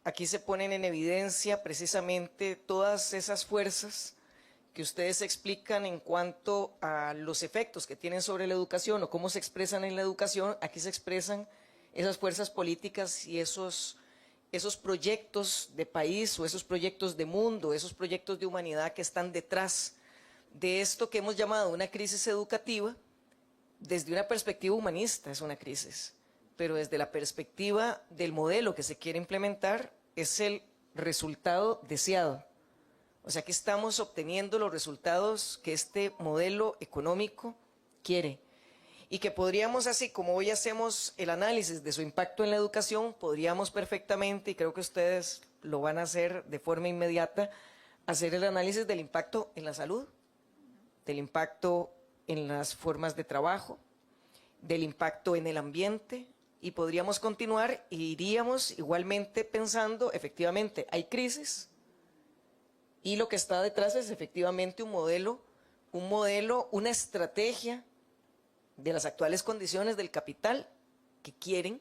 aquí se ponen en evidencia precisamente todas esas fuerzas que ustedes explican en cuanto a los efectos que tienen sobre la educación o cómo se expresan en la educación. Aquí se expresan esas fuerzas políticas y esos proyectos de país o esos proyectos de mundo, esos proyectos de humanidad que están detrás de esto que hemos llamado una crisis educativa. Desde una perspectiva humanista es una crisis, pero desde la perspectiva del modelo que se quiere implementar es el resultado deseado. O sea que estamos obteniendo los resultados que este modelo económico quiere, y que podríamos, así como hoy hacemos el análisis de su impacto en la educación, podríamos perfectamente, y creo que ustedes lo van a hacer de forma inmediata, hacer el análisis del impacto en la salud, del impacto en las formas de trabajo, del impacto en el ambiente, y podríamos continuar e iríamos igualmente pensando, efectivamente, hay crisis, y lo que está detrás es efectivamente un modelo, una estrategia de las actuales condiciones del capital que quieren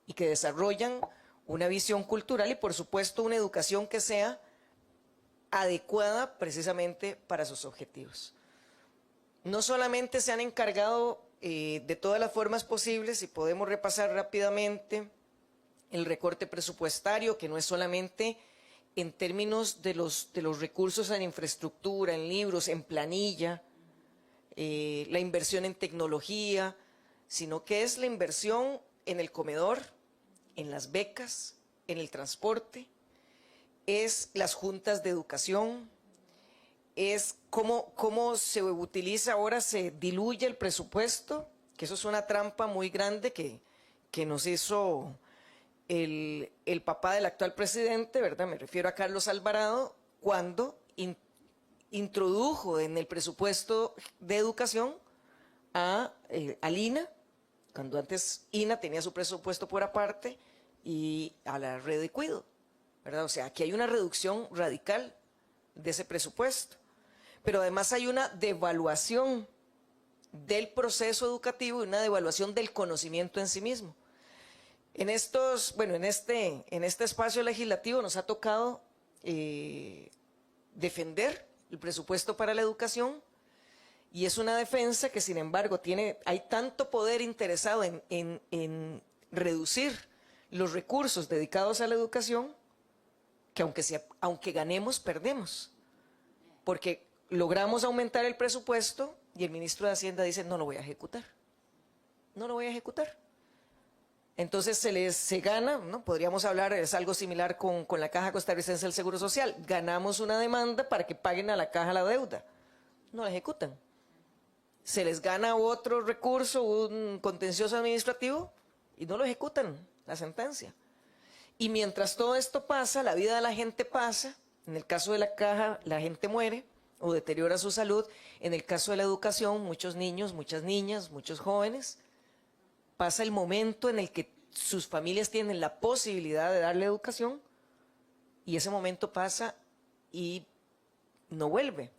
y que desarrollan una visión cultural y, por supuesto, una educación que sea adecuada precisamente para sus objetivos. No solamente se han encargado de todas las formas posibles, y podemos repasar rápidamente el recorte presupuestario, que no es solamente en términos de los recursos en infraestructura, en libros, en planilla, la inversión en tecnología, sino que es la inversión en el comedor, en las becas, en el transporte, es las juntas de educación, es cómo se utiliza ahora, se diluye el presupuesto, que eso es una trampa muy grande que nos hizo el papá del actual presidente, ¿verdad? Me refiero a Carlos Alvarado, cuando introdujo en el presupuesto de educación al INA, cuando antes INA tenía su presupuesto por aparte, y a la red de cuido, ¿verdad? O sea, aquí hay una reducción radical de ese presupuesto, pero además hay una devaluación del proceso educativo y una devaluación del conocimiento en sí mismo. En este espacio legislativo nos ha tocado defender el presupuesto para la educación, y es una defensa que, sin embargo, hay tanto poder interesado en reducir los recursos dedicados a la educación, que aunque ganemos, perdemos. Porque logramos aumentar el presupuesto y el ministro de Hacienda dice, no lo voy a ejecutar. No lo voy a ejecutar. Entonces se gana, ¿no? Podríamos hablar, es algo similar con la Caja Costarricense del Seguro Social. Ganamos una demanda para que paguen a la Caja la deuda. No la ejecutan. Se les gana otro recurso, un contencioso administrativo, y no lo ejecutan, la sentencia. Y mientras todo esto pasa, la vida de la gente pasa. En el caso de la Caja, la gente muere o deteriora su salud. En el caso de la educación, muchos niños, muchas niñas, muchos jóvenes, pasa el momento en el que sus familias tienen la posibilidad de darle educación, y ese momento pasa y no vuelve.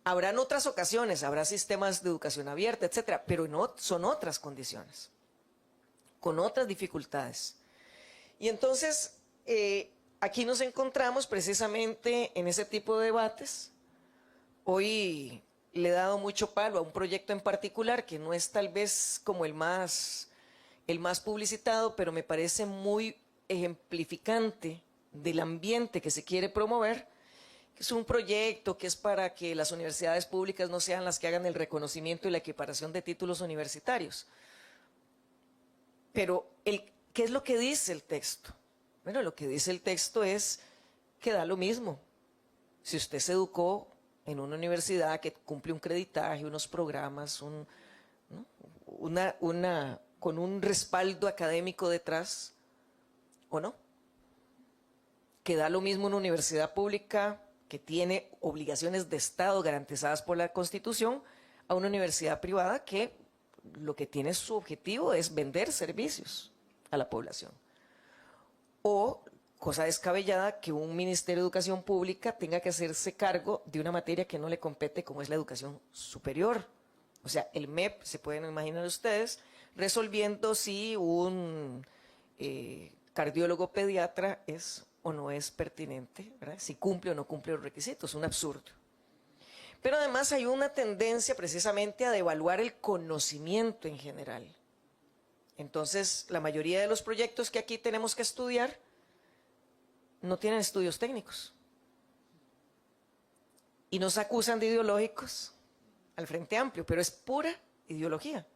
Habrán otras ocasiones, habrá sistemas de educación abierta, etcétera, pero no, son otras condiciones, con otras dificultades. Y entonces, aquí nos encontramos precisamente en ese tipo de debates. Hoy le he dado mucho palo a un proyecto en particular que no es tal vez como el más publicitado, pero me parece muy ejemplificante del ambiente que se quiere promover. Es un proyecto que es para que las universidades públicas no sean las que hagan el reconocimiento y la equiparación de títulos universitarios. Pero, ¿qué es lo que dice el texto? Bueno, lo que dice el texto es que da lo mismo. Si usted se educó en una universidad que cumple un creditaje, unos programas, con un respaldo académico detrás, ¿o no? Que da lo mismo una universidad pública que tiene obligaciones de Estado garantizadas por la Constitución a una universidad privada que lo que tiene su objetivo es vender servicios a la población. O, cosa descabellada, que un Ministerio de Educación Pública tenga que hacerse cargo de una materia que no le compete, como es la educación superior. O sea, el MEP, se pueden imaginar ustedes, resolviendo si un cardiólogo pediatra es o no es pertinente, ¿verdad? Si cumple o no cumple los requisitos, un absurdo. Pero además hay una tendencia precisamente a devaluar el conocimiento en general. Entonces, la mayoría de los proyectos que aquí tenemos que estudiar no tienen estudios técnicos. Y nos acusan de ideológicos al Frente Amplio, pero es pura ideología.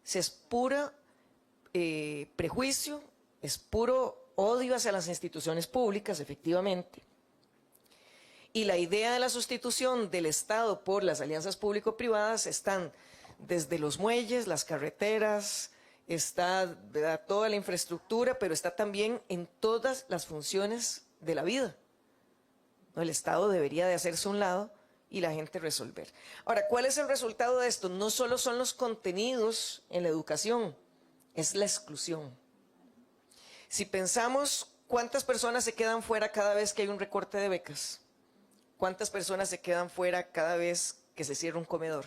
Es pura prejuicio, es puro odio hacia las instituciones públicas, efectivamente. Y la idea de la sustitución del Estado por las alianzas público-privadas están desde los muelles, las carreteras, está, ¿verdad?, toda la infraestructura, pero está también en todas las funciones de la vida. ¿No? El Estado debería de hacerse a un lado y la gente resolver. Ahora, ¿cuál es el resultado de esto? No solo son los contenidos en la educación, es la exclusión. Si pensamos cuántas personas se quedan fuera cada vez que hay un recorte de becas, cuántas personas se quedan fuera cada vez que se cierra un comedor,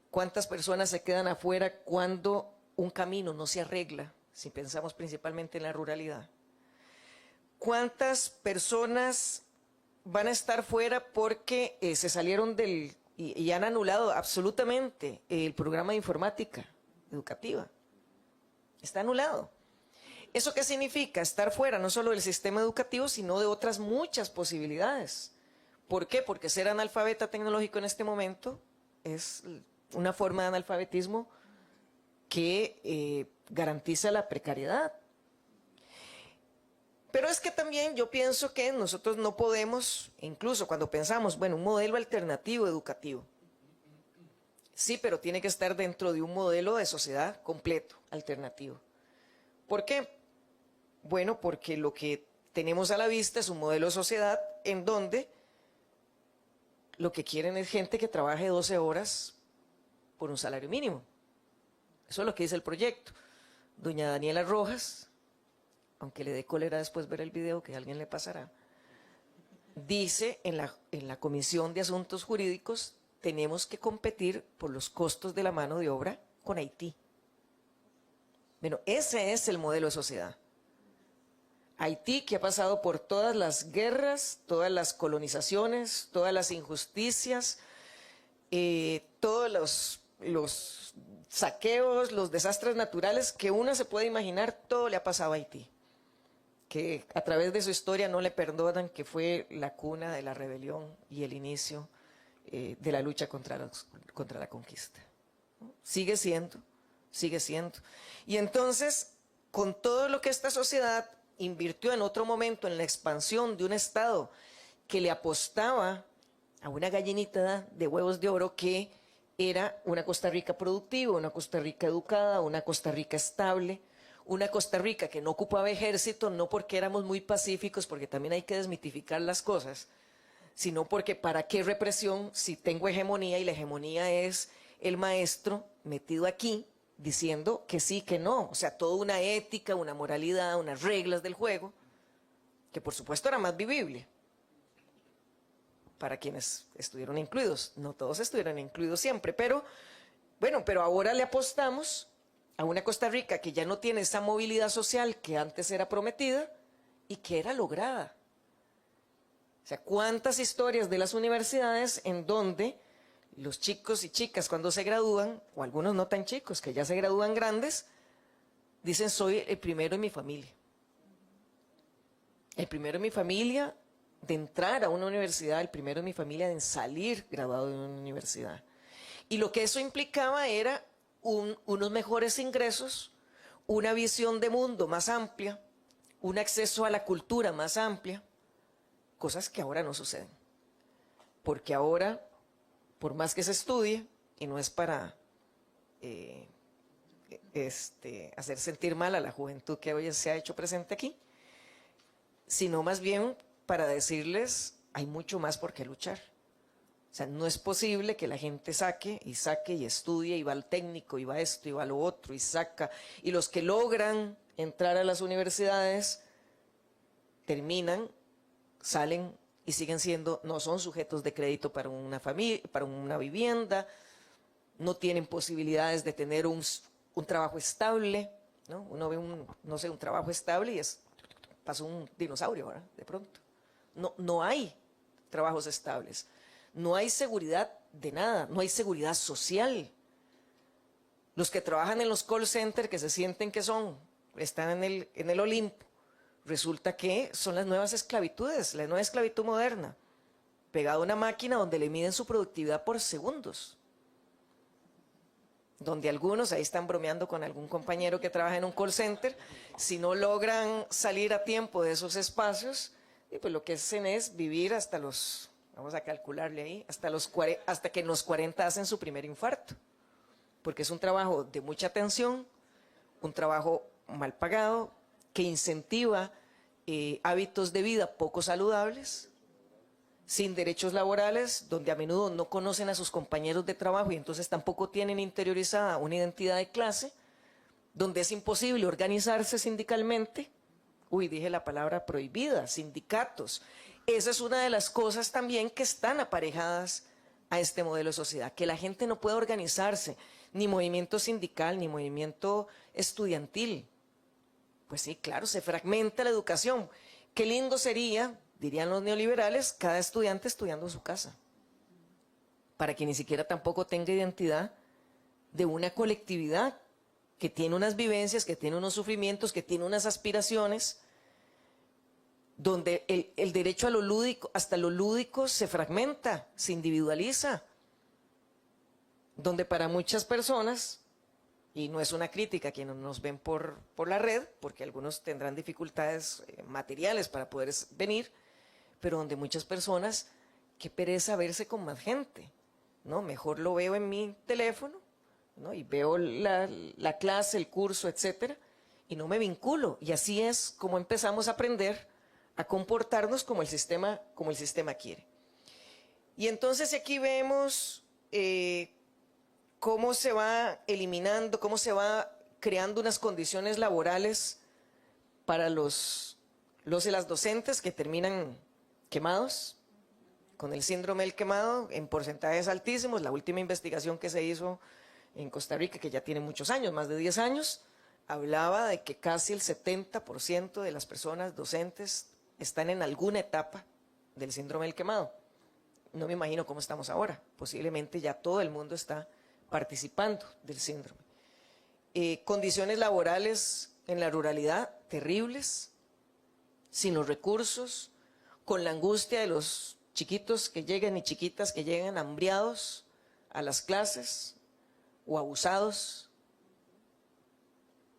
cuántas personas se quedan afuera cuando un camino no se arregla, si pensamos principalmente en la ruralidad, cuántas personas van a estar fuera porque se salieron y han anulado absolutamente el programa de informática educativa. Está anulado. ¿Eso qué significa? Estar fuera no solo del sistema educativo, sino de otras muchas posibilidades. ¿Por qué? Porque ser analfabeta tecnológico en este momento es una forma de analfabetismo que garantiza la precariedad. Pero es que también yo pienso que nosotros no podemos, incluso cuando pensamos, bueno, un modelo alternativo educativo, sí, pero tiene que estar dentro de un modelo de sociedad completo, alternativo. ¿Por qué? Bueno, porque lo que tenemos a la vista es un modelo de sociedad en donde lo que quieren es gente que trabaje 12 horas por un salario mínimo. Eso es lo que dice el proyecto. Doña Daniela Rojas, aunque le dé cólera después ver el video, que a alguien le pasará, dice en la Comisión de Asuntos Jurídicos, tenemos que competir por los costos de la mano de obra con Haití. Bueno, ese es el modelo de sociedad. Haití, que ha pasado por todas las guerras, todas las colonizaciones, todas las injusticias, todos los saqueos, los desastres naturales que uno se puede imaginar, todo le ha pasado a Haití. Que a través de su historia no le perdonan, que fue la cuna de la rebelión y el inicio de la lucha contra la conquista. Sigue siendo. Y entonces, con todo lo que esta sociedad invirtió en otro momento en la expansión de un Estado que le apostaba a una gallinita de huevos de oro que era una Costa Rica productiva, una Costa Rica educada, una Costa Rica estable, una Costa Rica que no ocupaba ejército, no porque éramos muy pacíficos, porque también hay que desmitificar las cosas, sino porque ¿para qué represión si tengo hegemonía? Y la hegemonía es el maestro metido aquí diciendo que sí, que no. O sea, toda una ética, una moralidad, unas reglas del juego, que por supuesto era más vivible para quienes estuvieron incluidos. No todos estuvieron incluidos siempre, pero bueno, pero ahora le apostamos a una Costa Rica que ya no tiene esa movilidad social que antes era prometida y que era lograda. O sea, ¿cuántas historias de las universidades en donde los chicos y chicas cuando se gradúan, o algunos no tan chicos, que ya se gradúan grandes, dicen soy el primero en mi familia? El primero en mi familia de entrar a una universidad, el primero en mi familia de salir graduado de una universidad. Y lo que eso implicaba era unos mejores ingresos, una visión de mundo más amplia, un acceso a la cultura más amplia, cosas que ahora no suceden. Porque ahora, por más que se estudie, y no es para hacer sentir mal a la juventud que hoy se ha hecho presente aquí, sino más bien para decirles, hay mucho más por qué luchar. O sea, no es posible que la gente saque y estudie y va al técnico y va a esto y va a lo otro y saca. Y los que logran entrar a las universidades terminan, salen y siguen siendo, no son sujetos de crédito para una familia, para una vivienda, no tienen posibilidades de tener un trabajo estable, ¿no? Uno ve un trabajo estable y pasó un dinosaurio, ¿verdad? De pronto. No hay trabajos estables. No hay seguridad de nada, no hay seguridad social. Los que trabajan en los call centers, que se sienten que están en el Olimpo, resulta que son las nuevas esclavitudes, la nueva esclavitud moderna, pegado a una máquina donde le miden su productividad por segundos. Donde algunos, ahí están bromeando con algún compañero que trabaja en un call center, si no logran salir a tiempo de esos espacios, y pues lo que hacen es vivir hasta los... Vamos a calcularle ahí, hasta que en los 40 hacen su primer infarto. Porque es un trabajo de mucha tensión, un trabajo mal pagado, que incentiva hábitos de vida poco saludables, sin derechos laborales, donde a menudo no conocen a sus compañeros de trabajo y entonces tampoco tienen interiorizada una identidad de clase, donde es imposible organizarse sindicalmente. Uy, dije la palabra prohibida, sindicatos. Esa es una de las cosas también que están aparejadas a este modelo de sociedad, que la gente no puede organizarse, ni movimiento sindical, ni movimiento estudiantil. Pues sí, claro, se fragmenta la educación. Qué lindo sería, dirían los neoliberales, cada estudiante estudiando en su casa, para que ni siquiera tampoco tenga identidad de una colectividad que tiene unas vivencias, que tiene unos sufrimientos, que tiene unas aspiraciones, donde el derecho a lo lúdico, hasta lo lúdico se fragmenta, se individualiza, donde para muchas personas y no es una crítica a quienes nos ven por la red, porque algunos tendrán dificultades materiales para poder venir, pero donde muchas personas, qué pereza verse con más gente, ¿no? Mejor lo veo en mi teléfono, ¿no? Y veo la clase, el curso, etcétera, y no me vinculo. Y así es como empezamos a aprender a comportarnos como el sistema quiere. Y entonces aquí vemos cómo se va eliminando, cómo se va creando unas condiciones laborales para los y las docentes que terminan quemados, con el síndrome del quemado, en porcentajes altísimos. La última investigación que se hizo en Costa Rica, que ya tiene muchos años, más de 10 años, hablaba de que casi el 70% de las personas docentes están en alguna etapa del síndrome del quemado. No me imagino cómo estamos ahora. Posiblemente ya todo el mundo está participando del síndrome. Condiciones laborales en la ruralidad terribles, sin los recursos, con la angustia de los chiquitos que llegan y chiquitas que llegan hambriados a las clases o abusados,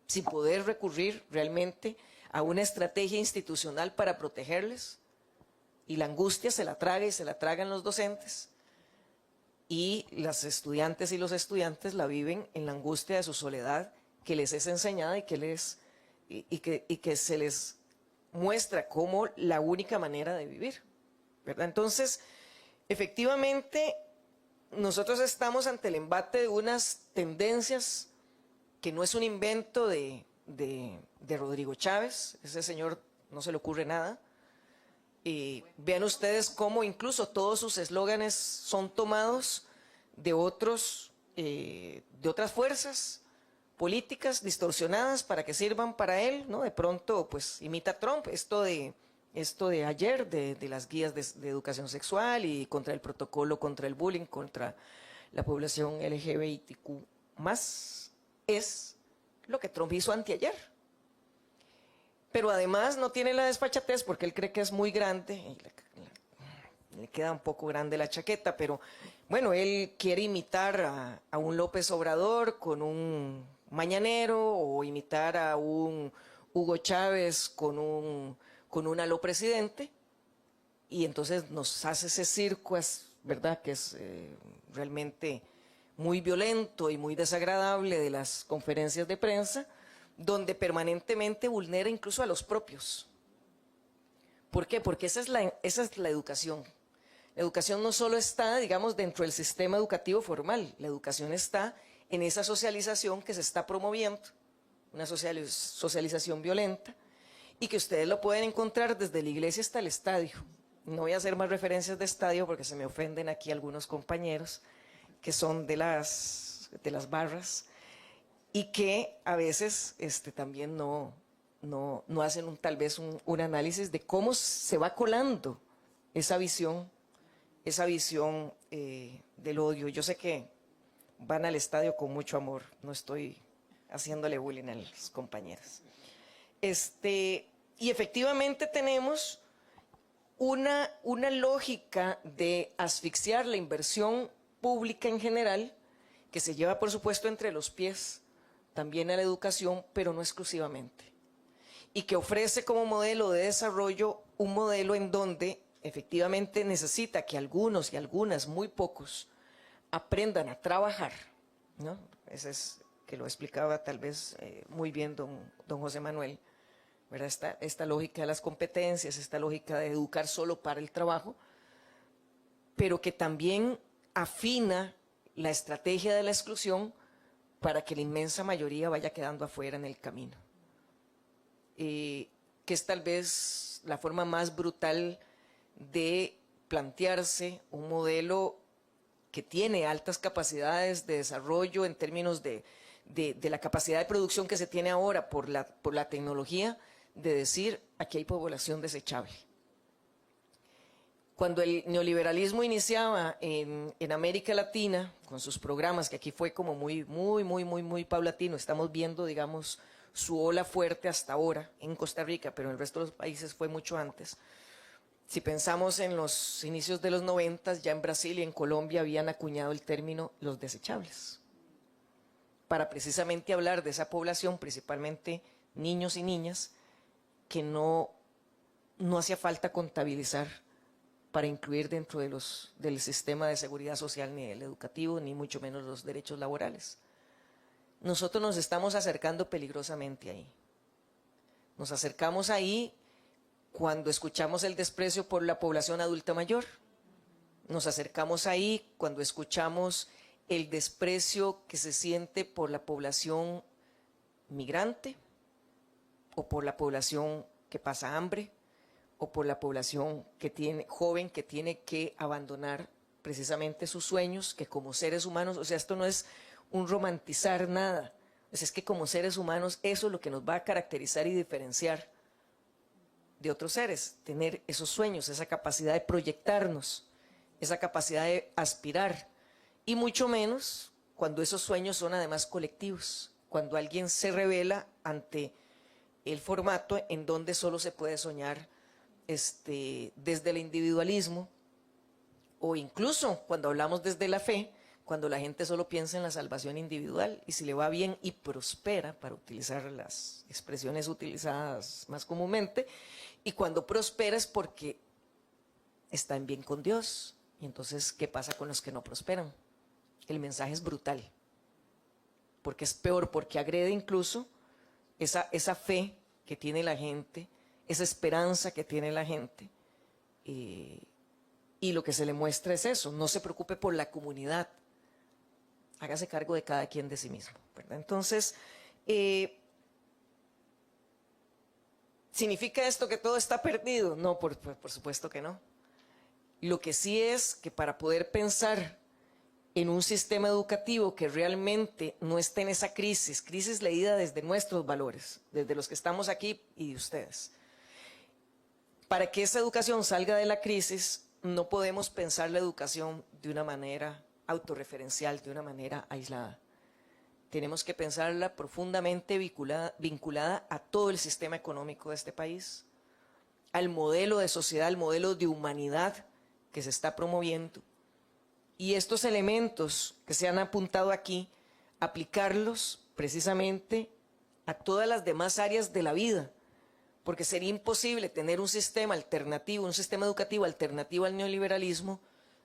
sin poder recurrir realmente a una estrategia institucional para protegerles, y la angustia se la traga y se la tragan los docentes, y las estudiantes y los estudiantes la viven en la angustia de su soledad que les es enseñada y que se les muestra como la única manera de vivir, ¿verdad? Entonces, efectivamente, nosotros estamos ante el embate de unas tendencias que no es un invento de Rodrigo Chávez. Ese señor no se le ocurre nada. Vean ustedes cómo incluso todos sus eslóganes son tomados de otras fuerzas políticas distorsionadas para que sirvan para él, ¿no? De pronto, pues, imita a Trump, esto de ayer, de las guías de educación sexual y contra el protocolo, contra el bullying, contra la población LGBTQ+, es lo que Trump hizo anteayer. Pero además no tiene la desfachatez porque él cree que es muy grande, y le queda un poco grande la chaqueta, pero bueno, él quiere imitar a un López Obrador con un mañanero, o imitar a un Hugo Chávez con un aló presidente, y entonces nos hace ese circo, ¿verdad?, que es realmente muy violento y muy desagradable, de las conferencias de prensa, donde permanentemente vulnera incluso a los propios. ¿Por qué? Porque esa es la educación. La educación no solo está, digamos, dentro del sistema educativo formal, la educación está en esa socialización que se está promoviendo, una socialización violenta, y que ustedes lo pueden encontrar desde la iglesia hasta el estadio. No voy a hacer más referencias de estadio porque se me ofenden aquí algunos compañeros que son de las barras, y que a veces también no hacen tal vez un análisis de cómo se va colando esa visión del odio. Yo sé que van al estadio con mucho amor, no estoy haciéndole bullying a los compañeros. Y efectivamente tenemos una lógica de asfixiar la inversión pública en general, que se lleva, por supuesto, entre los pies también a la educación, pero no exclusivamente. Y que ofrece como modelo de desarrollo un modelo en donde efectivamente necesita que algunos y algunas, muy pocos, aprendan a trabajar, ¿no? Ese es, que lo explicaba tal vez muy bien don José Manuel, ¿verdad? Esta lógica de las competencias, esta lógica de educar solo para el trabajo, pero que también afina la estrategia de la exclusión para que la inmensa mayoría vaya quedando afuera en el camino. Que es tal vez la forma más brutal de plantearse un modelo que tiene altas capacidades de desarrollo en términos de la capacidad de producción que se tiene ahora por la tecnología, de decir, aquí hay población desechable. Cuando el neoliberalismo iniciaba en América Latina, con sus programas, que aquí fue como muy paulatino, estamos viendo, digamos, su ola fuerte hasta ahora en Costa Rica, pero en el resto de los países fue mucho antes. Si pensamos en los inicios de los 90, ya en Brasil y en Colombia habían acuñado el término los desechables, para precisamente hablar de esa población, principalmente niños y niñas, que no hacía falta contabilizar para incluir dentro del sistema de seguridad social ni el educativo, ni mucho menos los derechos laborales. Nosotros nos estamos acercando peligrosamente ahí. Nos acercamos ahí cuando escuchamos el desprecio por la población adulta mayor. Nos acercamos ahí cuando escuchamos el desprecio que se siente por la población migrante, o por la población que pasa hambre, o por la población joven que tiene que abandonar precisamente sus sueños, que como seres humanos, o sea, esto no es un romantizar nada, es que como seres humanos eso es lo que nos va a caracterizar y diferenciar de otros seres, tener esos sueños, esa capacidad de proyectarnos, esa capacidad de aspirar, y mucho menos cuando esos sueños son además colectivos, cuando alguien se revela ante el formato en donde solo se puede soñar desde el individualismo, o incluso cuando hablamos desde la fe, cuando la gente solo piensa en la salvación individual y si le va bien y prospera, para utilizar las expresiones utilizadas más comúnmente, y cuando prospera es porque está en bien con Dios. Y entonces, ¿qué pasa con los que no prosperan? El mensaje es brutal, porque es peor, porque agrede incluso esa fe que tiene la gente, esa esperanza que tiene la gente, y lo que se le muestra es eso: no se preocupe por la comunidad, hágase cargo de cada quien de sí mismo, ¿verdad? Entonces, ¿significa esto que todo está perdido? No, por supuesto que no. Lo que sí es que para poder pensar en un sistema educativo que realmente no esté en esa crisis leída desde nuestros valores, desde los que estamos aquí y de ustedes, para que esa educación salga de la crisis, no podemos pensar la educación de una manera autorreferencial, de una manera aislada. Tenemos que pensarla profundamente vinculada a todo el sistema económico de este país, al modelo de sociedad, al modelo de humanidad que se está promoviendo. Y estos elementos que se han apuntado aquí, aplicarlos precisamente a todas las demás áreas de la vida, porque sería imposible tener un sistema alternativo, un sistema educativo alternativo al neoliberalismo,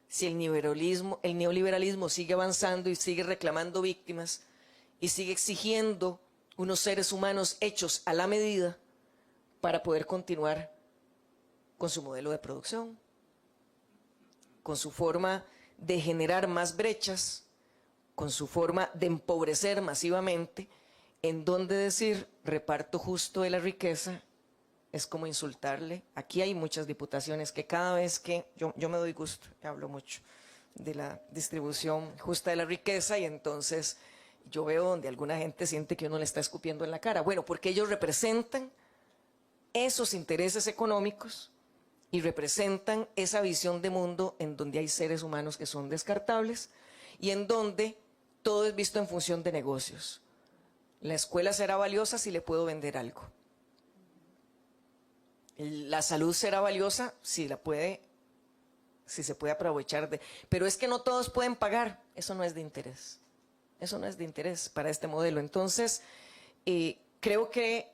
si el neoliberalismo sigue avanzando y sigue reclamando víctimas y sigue exigiendo unos seres humanos hechos a la medida para poder continuar con su modelo de producción, con su forma de generar más brechas, con su forma de empobrecer masivamente, en donde decir reparto justo de la riqueza es como insultarle. Aquí hay muchas diputaciones que cada vez que yo me doy gusto, hablo mucho de la distribución justa de la riqueza, y entonces yo veo donde alguna gente siente que uno le está escupiendo en la cara. Bueno, porque ellos representan esos intereses económicos y representan esa visión de mundo en donde hay seres humanos que son descartables y en donde todo es visto en función de negocios. La escuela será valiosa si le puedo vender algo. La salud será valiosa si se puede aprovechar de... Pero es que no todos pueden pagar. Eso no es de interés. Eso no es de interés para este modelo. Entonces, creo que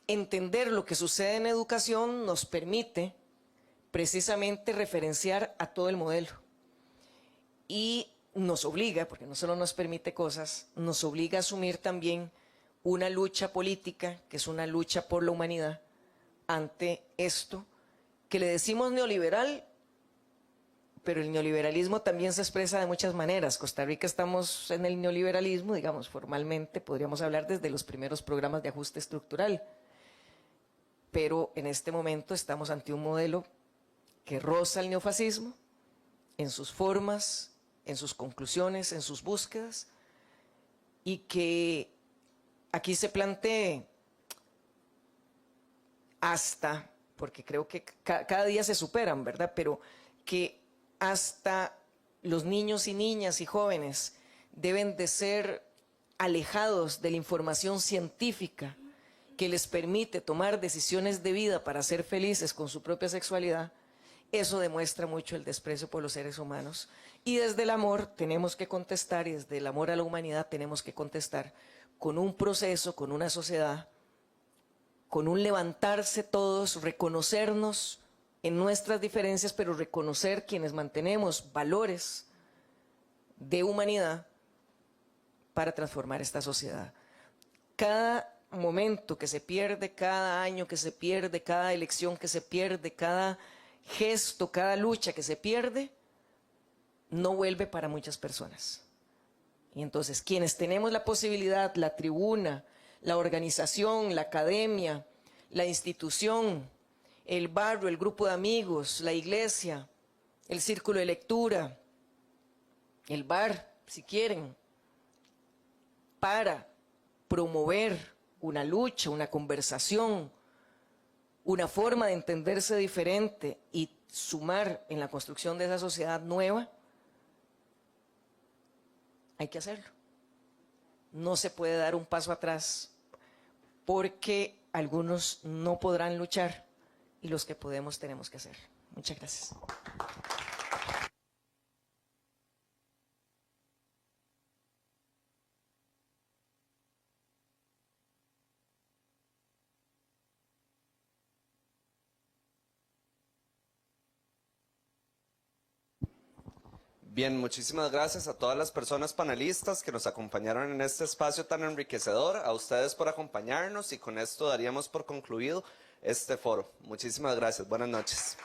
entender lo que sucede en educación nos permite precisamente referenciar a todo el modelo. Y nos obliga, porque no solo nos permite cosas, nos obliga a asumir también una lucha política, que es una lucha por la humanidad, ante esto, que le decimos neoliberal, pero el neoliberalismo también se expresa de muchas maneras. Costa Rica estamos en el neoliberalismo, digamos, formalmente podríamos hablar desde los primeros programas de ajuste estructural, pero en este momento estamos ante un modelo que roza el neofascismo en sus formas, en sus conclusiones, en sus búsquedas, y que aquí se plantee hasta, porque creo que cada día se superan, ¿verdad? Pero que hasta los niños y niñas y jóvenes deben de ser alejados de la información científica que les permite tomar decisiones de vida para ser felices con su propia sexualidad, eso demuestra mucho el desprecio por los seres humanos. Y desde el amor tenemos que contestar, y desde el amor a la humanidad tenemos que contestar con un proceso, con una sociedad, con un levantarse todos, reconocernos en nuestras diferencias, pero reconocer quienes mantenemos valores de humanidad para transformar esta sociedad. Cada momento que se pierde, cada año que se pierde, cada elección que se pierde, cada gesto, cada lucha que se pierde, no vuelve para muchas personas. Y entonces quienes tenemos la posibilidad, la tribuna, la organización, la academia, la institución, el barrio, el grupo de amigos, la iglesia, el círculo de lectura, el bar, si quieren, para promover una lucha, una conversación, una forma de entenderse diferente y sumar en la construcción de esa sociedad nueva, hay que hacerlo. No se puede dar un paso atrás porque algunos no podrán luchar y los que podemos tenemos que hacerlo. Muchas gracias. Bien, muchísimas gracias a todas las personas panelistas que nos acompañaron en este espacio tan enriquecedor, a ustedes por acompañarnos y con esto daríamos por concluido este foro. Muchísimas gracias, buenas noches.